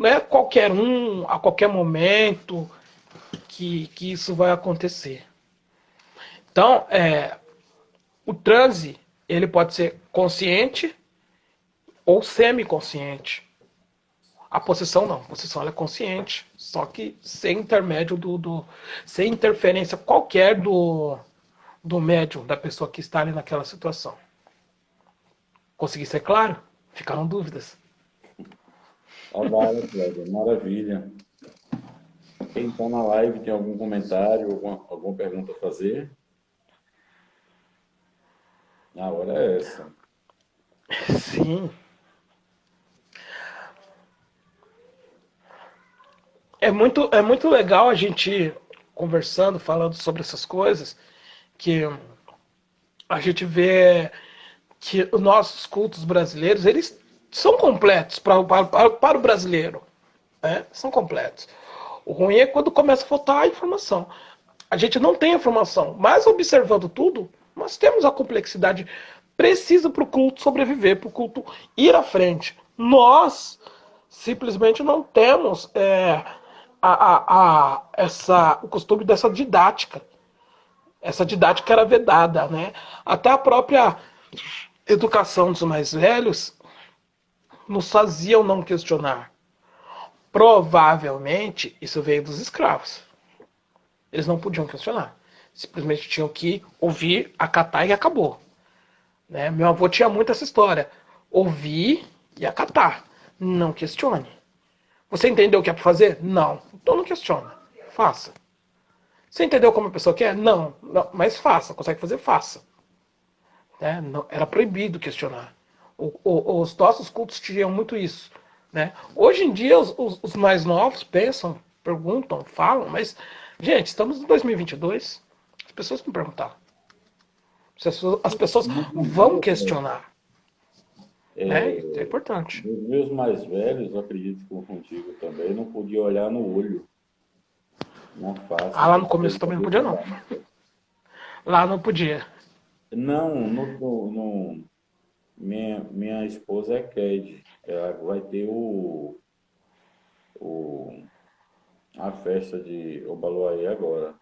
[SPEAKER 2] é qualquer um, a qualquer momento, que isso vai acontecer. Então, o transe, ele pode ser consciente ou semiconsciente. A possessão não. A possessão ela é consciente, só que sem intermédio sem interferência qualquer do médium, da pessoa que está ali naquela situação. Consegui ser claro? Ficaram dúvidas?
[SPEAKER 3] Maravilha. Quem está na live tem algum comentário, alguma pergunta a fazer? A hora é essa.
[SPEAKER 2] Sim. É muito legal a gente conversando, falando sobre essas coisas, que a gente vê que os nossos cultos brasileiros, eles são completos para o brasileiro. Né? São completos. O ruim é quando começa a faltar a informação. A gente não tem informação, mas observando tudo, nós temos a complexidade precisa para o culto sobreviver, para o culto ir à frente. Nós simplesmente não temos o costume dessa didática. Essa didática era vedada, né? Até a própria educação dos mais velhos nos faziam não questionar. Provavelmente isso veio dos escravos. Eles não podiam questionar. Simplesmente tinham que ouvir, acatar e acabou. Né? Meu avô tinha muito essa história. Ouvir e acatar. Não questione. Você entendeu o que é para fazer? Não. Então não questiona. Faça. Você entendeu como a pessoa quer? Não. Não. Mas faça. Consegue fazer? Faça. Né? Não, era proibido questionar. Os nossos cultos tinham muito isso. Né? Hoje em dia, os mais novos pensam, perguntam, falam, mas, gente, estamos em 2022. As pessoas vão perguntar. As pessoas vão questionar. Né? Isso é importante.
[SPEAKER 3] Os meus mais velhos, eu acredito que contigo também, não podia olhar no olho. Não fácil.
[SPEAKER 2] Ah, lá no começo também não podia, não. Lá não podia.
[SPEAKER 3] Não, minha esposa é Ked. Ela vai ter a festa de Obaloaí agora.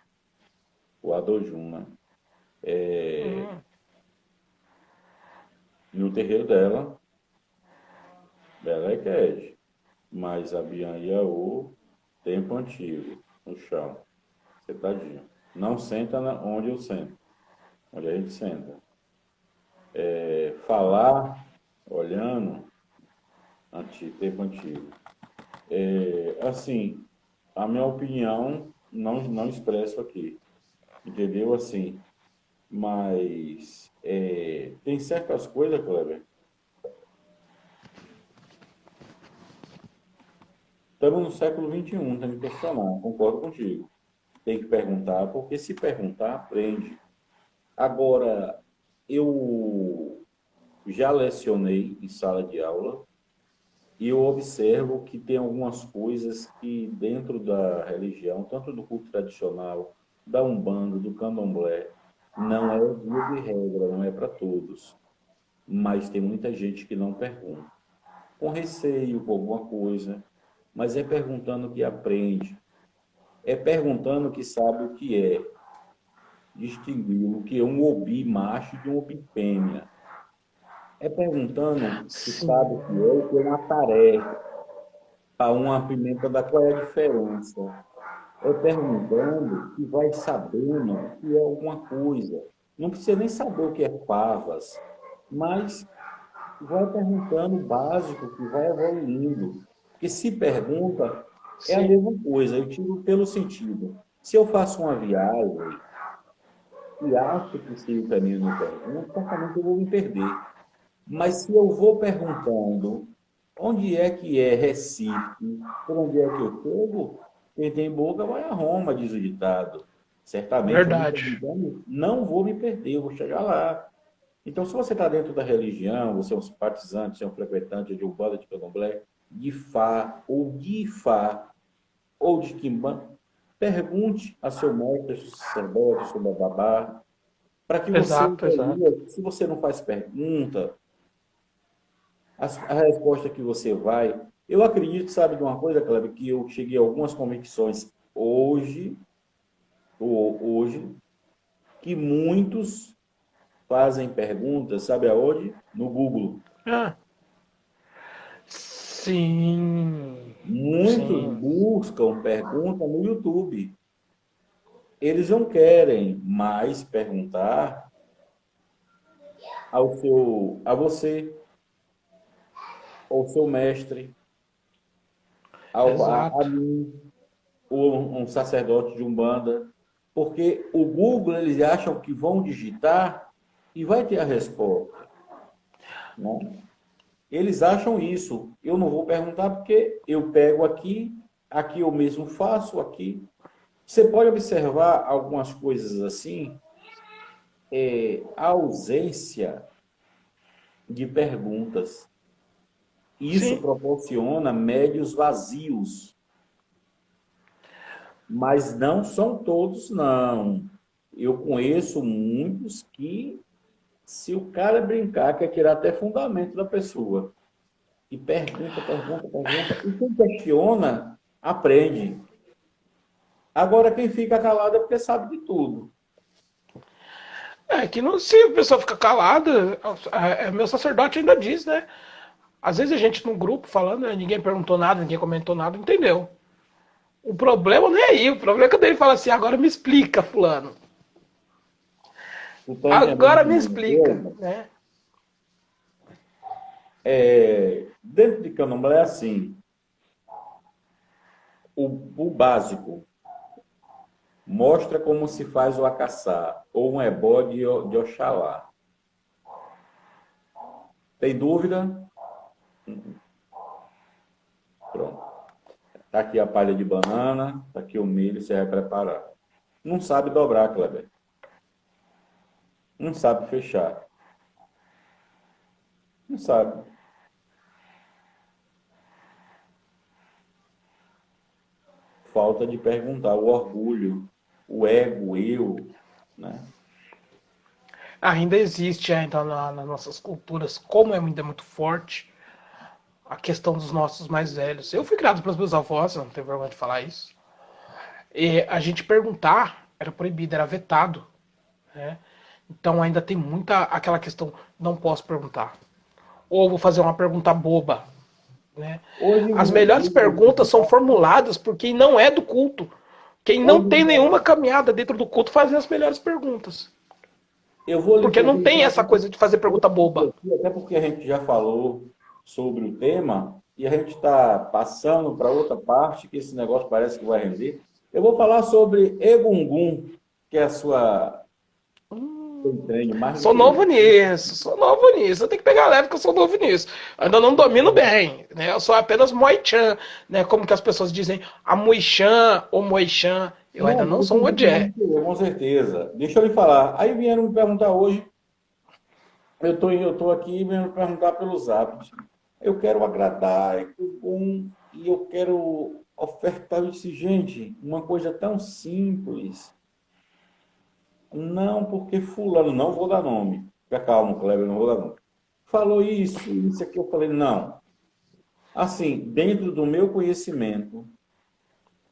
[SPEAKER 3] O Adojum, né? No terreiro dela é Ked. Mas a Bian ia o tempo antigo, no chão, sentadinho. Não senta onde eu sento, onde a gente senta. Falar, olhando, tempo antigo. Assim, a minha opinião não expresso aqui, entendeu? Assim, mas tem certas coisas, Kleber. Estamos no século XXI, tem que questionar, concordo contigo. Tem que perguntar, porque se perguntar, aprende. Agora, eu já lecionei em sala de aula e eu observo que tem algumas coisas que dentro da religião, tanto do culto tradicional, da Umbanda, do Candomblé, não é via de regra, não é para todos. Mas tem muita gente que não pergunta. Com receio, com alguma coisa, mas é perguntando que aprende. É perguntando que sabe o que é. Distinguir o que é um obi macho de um obi fêmea. É perguntando se sabe o que é uma tarefa, para uma pimenta da qual é a diferença. É perguntando que vai sabendo o que é alguma coisa. Não precisa nem saber o que é favas, mas vai perguntando o básico que vai evoluindo. Porque se pergunta, é a mesma coisa. Eu tiro pelo sentido. Se eu faço uma viagem e acho que sei o caminho não pergunto, certamente eu vou me perder. Mas se eu vou perguntando onde é Recife, por onde é que eu chego, quem tem boca vai a Roma, diz o ditado. Certamente,
[SPEAKER 2] Verdade.
[SPEAKER 3] não vou me perder, eu vou chegar lá. Então, se você está dentro da religião, você é um simpatizante, você é um frequentante de Umbanda, de Candomblé, de Fá, ou de Ifá, ou de Quimbanda, pergunte a seu mestre, seu sacerdote, seu babá, para que você entenda. Se você não faz pergunta, a resposta que você vai... Eu acredito, sabe de uma coisa, Cleber, que eu cheguei a algumas convicções hoje, que muitos fazem perguntas, sabe aonde? No Google.
[SPEAKER 2] Sim.
[SPEAKER 3] Muitos buscam pergunta no YouTube. Eles não querem mais perguntar a você, ao seu mestre, a mim, ou um sacerdote de Umbanda, porque o Google, eles acham que vão digitar e vai ter a resposta. Né? Eles acham isso. Eu não vou perguntar porque eu pego aqui eu mesmo faço, aqui. Você pode observar algumas coisas assim, a ausência de perguntas. Isso
[SPEAKER 2] Sim.
[SPEAKER 3] proporciona médios vazios, mas não são todos, não. Eu conheço muitos que, se o cara brincar, quer tirar até fundamento da pessoa. E pergunta, pergunta, pergunta. E quem questiona, aprende. Agora, quem fica calado é porque sabe de tudo.
[SPEAKER 2] É que não, se a pessoa fica calada, meu sacerdote ainda diz, né? Às vezes a gente num grupo falando, né, ninguém perguntou nada, ninguém comentou nada, entendeu? O problema não é aí, o problema é quando ele fala assim, agora me explica, fulano.
[SPEAKER 3] Tu tá entendendo
[SPEAKER 2] Agora me
[SPEAKER 3] também uma
[SPEAKER 2] explica,
[SPEAKER 3] coisa?
[SPEAKER 2] né?
[SPEAKER 3] Dentro de Candomblé é assim, o básico. Mostra como se faz o acaçá, ou um ebó de Oxalá. Tem dúvida? Pronto. Está aqui a palha de banana, está aqui o milho, você vai preparar. Não sabe dobrar, Kleber. Não sabe fechar. Não sabe. Falta de perguntar. O orgulho, o ego, o eu, né?
[SPEAKER 2] Ainda existe ainda nas nossas culturas, como é ainda muito forte, a questão dos nossos mais velhos. Eu fui criado pelos meus avós, não tenho vergonha de falar isso. E a gente perguntar era proibido, era vetado, né? Então ainda tem muita aquela questão, não posso perguntar. Ou vou fazer uma pergunta boba, né?
[SPEAKER 3] Hoje,
[SPEAKER 2] As melhores perguntas são formuladas por quem não é do culto. Quem não
[SPEAKER 3] hoje
[SPEAKER 2] tem nenhuma caminhada dentro do culto faz as melhores perguntas.
[SPEAKER 3] eu vou lhe
[SPEAKER 2] Porque não tem
[SPEAKER 3] perguntar,
[SPEAKER 2] essa coisa de fazer pergunta boba.
[SPEAKER 3] até porque a gente já falou sobre o tema e a gente está passando para outra parte, que esse negócio parece que vai render. Eu vou falar sobre Egungun, que é a sua treino mais do
[SPEAKER 2] Sou
[SPEAKER 3] que
[SPEAKER 2] novo
[SPEAKER 3] eu.
[SPEAKER 2] nisso, sou novo nisso. Eu tenho que pegar leve que eu sou novo nisso. Ainda não domino bem, né? Eu sou apenas Moichan, né? Como que as pessoas dizem, a Moichan ou Moichan. Eu ainda
[SPEAKER 3] Não,
[SPEAKER 2] não
[SPEAKER 3] mas
[SPEAKER 2] sou um Odé.
[SPEAKER 3] com certeza. Deixa eu lhe falar. Aí vieram me perguntar hoje, eu tô aqui vieram me perguntar pelo Zap. Eu quero agradar Egungun e eu quero ofertar. Eu disse, gente, uma coisa tão simples. Não, porque fulano, não vou dar nome. Fica calmo, Kleber, não vou dar nome. Falou isso aqui. Eu falei, não. Assim, dentro do meu conhecimento,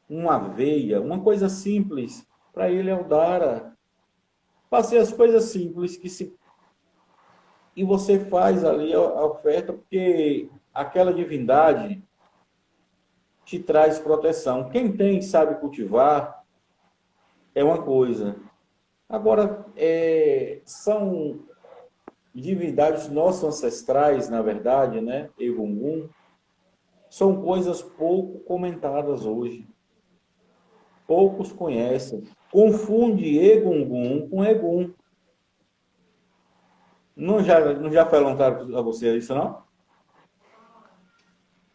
[SPEAKER 3] uma aveia, uma coisa simples, para ele é o Dara. Passei as coisas simples que se. E você faz ali a oferta, porque aquela divindade te traz proteção. Quem tem, sabe cultivar, é uma coisa. Agora, são divindades nossos ancestrais, na verdade, né? Egungun, são coisas pouco comentadas hoje. Poucos conhecem. Confunde Egungun com Egum. Não já perguntaram a você isso, não?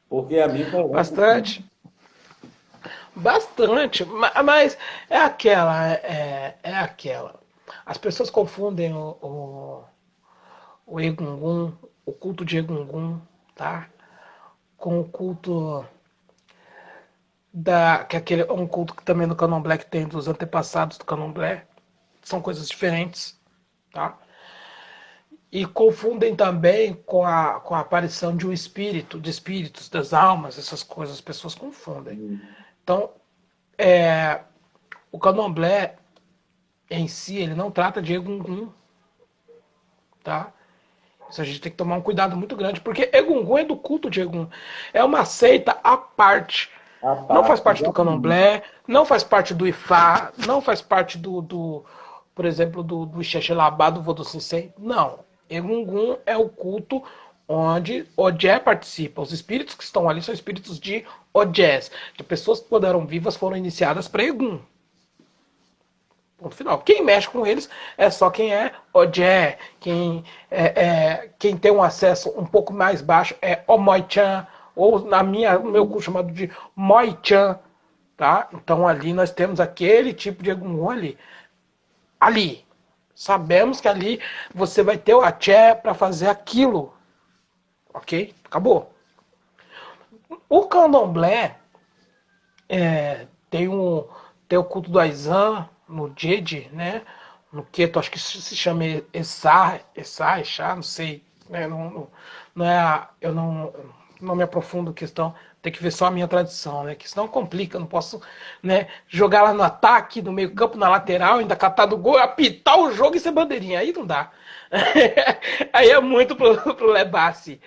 [SPEAKER 3] Porque a mim perguntam.
[SPEAKER 2] Bastante. Bastante. Mas é aquela. É aquela. As pessoas confundem o Egungun, o culto de Egungun, tá? Com o culto que é aquele, um culto que também no Candomblé que tem dos antepassados do Candomblé. São coisas diferentes, tá? E confundem também com a aparição de um espírito, de espíritos, das almas, essas coisas, as pessoas confundem. Então, o Candomblé em si, ele não trata de Egungun, tá? Isso a gente tem que tomar um cuidado muito grande, porque Egungun é do culto de Egum. É uma seita à parte.
[SPEAKER 3] A
[SPEAKER 2] Não faz
[SPEAKER 3] parte,
[SPEAKER 2] parte do
[SPEAKER 3] exatamente.
[SPEAKER 2] Candomblé, não faz parte do Ifá, não faz parte por exemplo, do Xexelabá, do Vodou Sinsei. Não. Egungun é o culto onde Odé participa. Os espíritos que estão ali são espíritos de Odés, de pessoas que quando eram vivas foram iniciadas para Egum. Ponto final. Quem mexe com eles é só quem é Odé, quem tem um acesso um pouco mais baixo é Omoichan, ou no meu curso chamado de Moichan, tá? Então ali nós temos aquele tipo de Egungun ali, Sabemos que ali você vai ter o axé para fazer aquilo. Ok? Acabou. O candomblé tem, tem o culto do Aizan, no Djed, né? No Queto, acho que se chama Exá, não sei. Né? Não é eu não me aprofundo na questão, tem que ver só a minha tradição, né? Que senão complica, não posso, né, jogar lá no ataque, no meio campo, na lateral, ainda catar do gol, apitar o jogo e ser bandeirinha, aí não dá. Aí é muito pro Lebassi.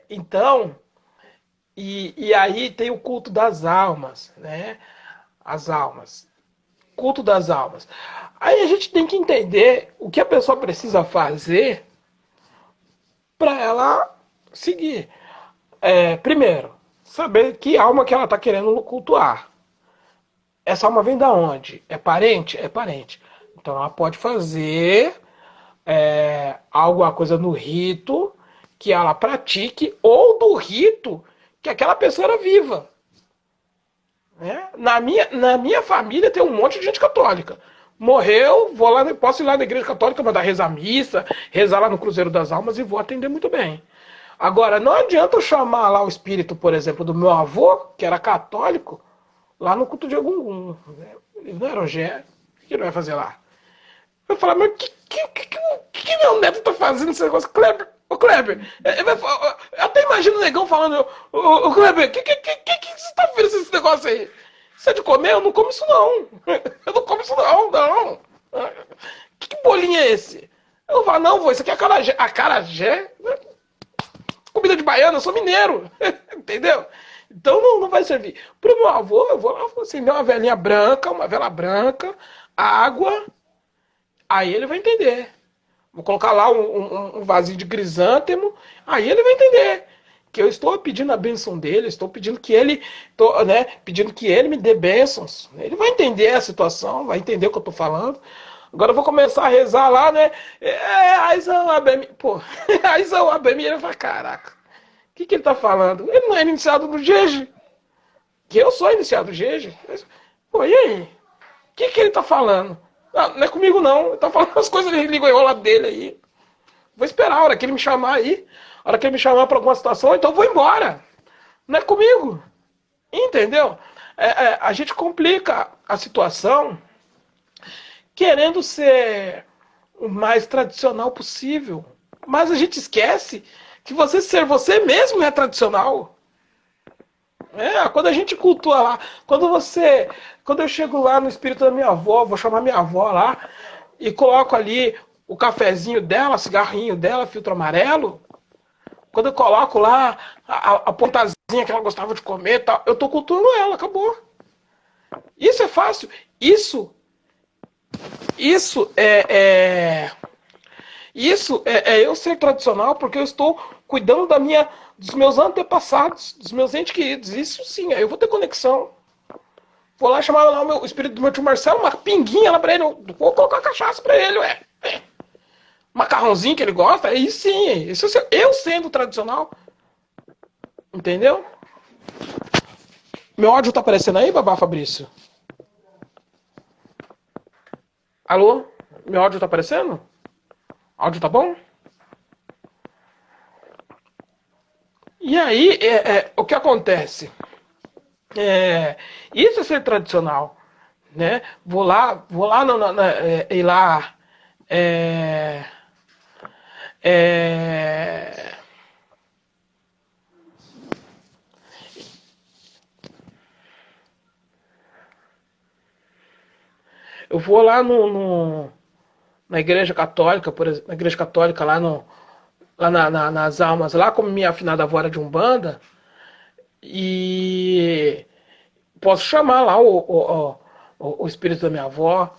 [SPEAKER 2] Então, e aí tem o culto das almas, né? As almas. Culto das almas. Aí a gente tem que entender o que a pessoa precisa fazer para ela seguir. Primeiro, saber que alma que ela está querendo cultuar. Essa alma vem da onde? É parente? É parente. Então ela pode fazer alguma coisa no rito que ela pratique ou do rito que aquela pessoa era viva. Né? Na minha família tem um monte de gente católica. Morreu, vou lá, posso ir lá na igreja católica, mandar rezar missa, rezar lá no Cruzeiro das Almas e vou atender muito bem. Agora, não adianta eu chamar lá o espírito, por exemplo, do meu avô, que era católico, lá no culto de Egungun. Ele não era Ogé, o que ele vai fazer lá? Eu falar, mas o que meu neto tá fazendo esse negócio? Kleber, ô Kleber, eu até imagino o negão falando, ô Kleber, que você tá fazendo esse negócio aí? Isso é de comer? Eu não como isso não. Eu não como isso não. Que bolinho é esse? Eu falo, não, vô, isso aqui é acarajé. Acarajé? Comida de baiano, eu sou mineiro. Entendeu? Então não vai servir. Pro meu avô, eu vou lá acender uma velinha branca, uma vela branca, água, aí ele vai entender. Vou colocar lá um vasinho de crisântemo, aí ele vai entender que eu estou pedindo a bênção dele, estou pedindo que ele, pedindo que ele me dê bênçãos. Ele vai entender a situação, vai entender o que eu estou falando. Agora eu vou começar a rezar lá, né? Aizão Abemi. Pô, Aizão Abemi, ele fala, caraca, o que ele está falando? Ele não é iniciado no Jeje. Que eu sou iniciado no Jeje. Pô, e aí? O que ele está falando? Não é comigo não, ele tá falando as coisas de língua enrolada dele aí. Vou esperar a hora que ele me chamar aí. A hora que ele me chamar para alguma situação, então eu vou embora. Não é comigo. Entendeu? A gente complica a situação querendo ser o mais tradicional possível. Mas a gente esquece que você ser você mesmo é tradicional. Quando a gente cultua lá, quando eu chego lá no espírito da minha avó, vou chamar minha avó lá e coloco ali o cafezinho dela, cigarrinho dela, filtro amarelo. Quando eu coloco lá a pontazinha que ela gostava de comer, tal, eu tô cultuando ela, acabou. Isso é fácil. Isso é eu ser tradicional porque eu estou cuidando dos meus antepassados, dos meus entes queridos. Isso sim, aí eu vou ter conexão. Vou lá chamar lá o espírito do meu tio Marcelo, uma pinguinha lá pra ele. Vou colocar cachaça pra ele, macarrãozinho que ele gosta, aí sim. Isso eu sendo tradicional. Entendeu? Meu áudio tá aparecendo aí, babá Fabrício? Alô? Meu áudio tá aparecendo? Áudio tá bom? E aí, o que acontece? Isso é ser tradicional, né? Vou lá ir lá, eu vou lá na igreja católica, por exemplo, na igreja católica lá nas almas, lá como minha afinada avó era de Umbanda, e posso chamar lá o espírito da minha avó,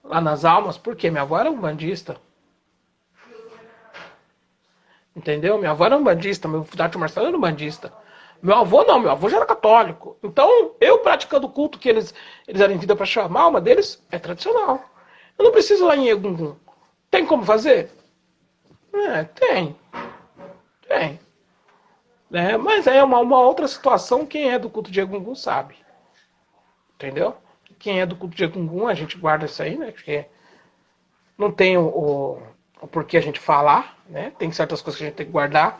[SPEAKER 2] lá nas almas, porque minha avó era umbandista. Entendeu? Minha avó era umbandista, meu filho Marcelo era umbandista. Meu avô não, meu avô já era católico. Então, eu praticando o culto que eles eram em vida para chamar a alma deles, é tradicional. Eu não preciso ir lá em Egungun. Tem como fazer? Tem. Mas é uma outra situação, quem é do culto de Egungun sabe. Entendeu? Quem é do culto de Egungun, a gente guarda isso aí, né? Porque não tem o porquê a gente falar, né? Tem certas coisas que a gente tem que guardar.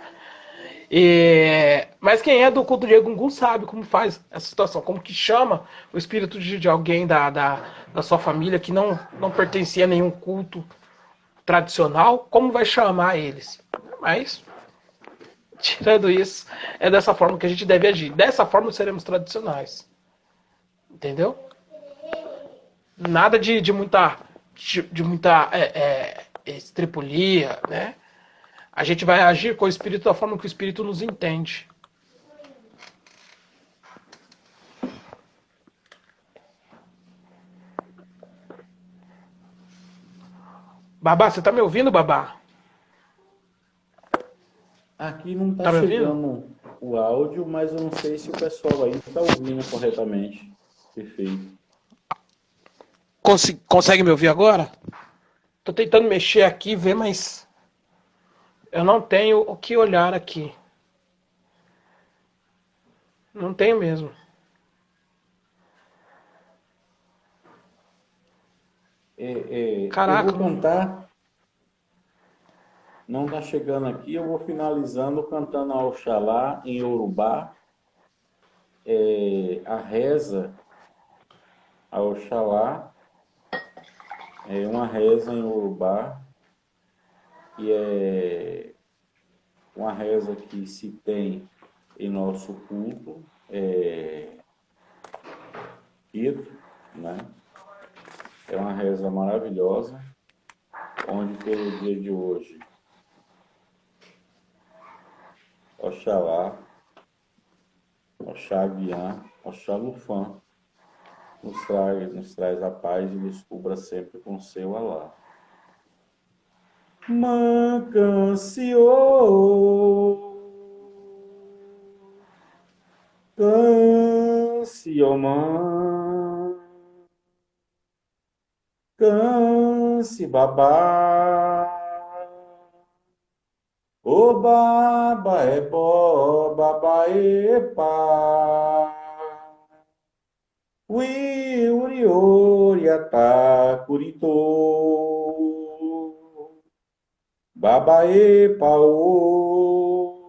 [SPEAKER 2] Mas quem é do culto de Egungun sabe como faz essa situação, como que chama o espírito de alguém da sua família que não pertencia a nenhum culto tradicional, como vai chamar eles. Mas, tirando isso, é dessa forma que a gente deve agir. Dessa forma seremos tradicionais. Entendeu? Nada de muita estripulia, né? A gente vai agir com o espírito da forma que o espírito nos entende. Babá, você tá me ouvindo, babá?
[SPEAKER 3] Aqui não está
[SPEAKER 2] Tá me ouvindo?
[SPEAKER 3] chegando o áudio, mas eu não sei se o pessoal aí está ouvindo corretamente. Perfeito.
[SPEAKER 2] Consegue me ouvir agora? Tô tentando mexer aqui, ver, mas eu não tenho o que olhar aqui. Não tenho mesmo.
[SPEAKER 3] Eu vou
[SPEAKER 2] Caraca, não.
[SPEAKER 3] cantar, não está chegando aqui, eu vou finalizando cantando a Oxalá em Yorubá, a reza a Oxalá, é uma reza em Yorubá, que é uma reza que se tem em nosso culto, Ito, né? É uma reza maravilhosa, onde pelo dia de hoje, Oxalá, Oxaguian, Oxalufã, nos traz a paz e nos cubra sempre com seu Alá. Mancancio, cancio, man, canse babá, o baba é bo, baba é pá. Ui, uri, uri, atá, curito. Babaê, paô.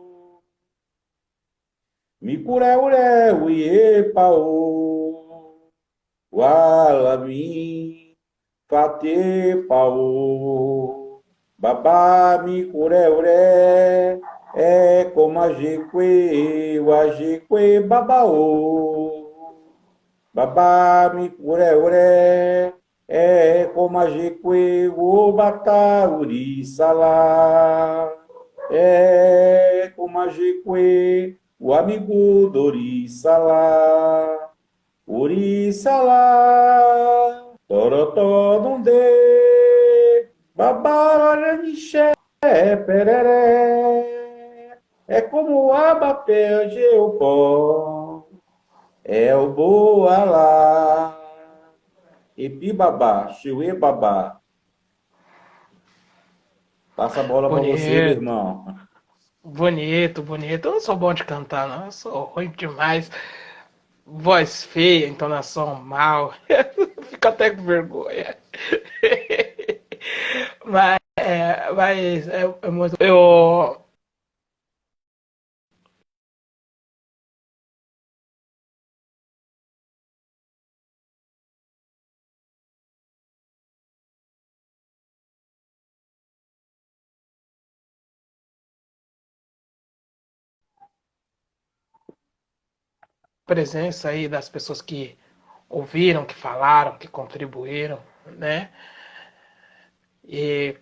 [SPEAKER 3] Micuré, uré, uiê, paô. Ualami, fatê, paô. Babá, micuré, uré. É como a jeque, o ajeque, babaô. Babá, micuré, uré. É como a jeque, o batauri, salá. É como a jeque, o amigo dori, salá. Uri, salá. Torotó, não dê. Babá, laranjé, pereré. É como abapé, geopó. É o boa lá. Epi babá, chiuê babá. Passa a bola para você, meu
[SPEAKER 2] Bonito,
[SPEAKER 3] irmão.
[SPEAKER 2] bonito, bonito. Eu não sou bom de cantar, não. Eu sou ruim demais. Voz feia, entonação mal. Fico até com vergonha. Mas é muito. Presença aí das pessoas que ouviram, que falaram, que contribuíram, né? E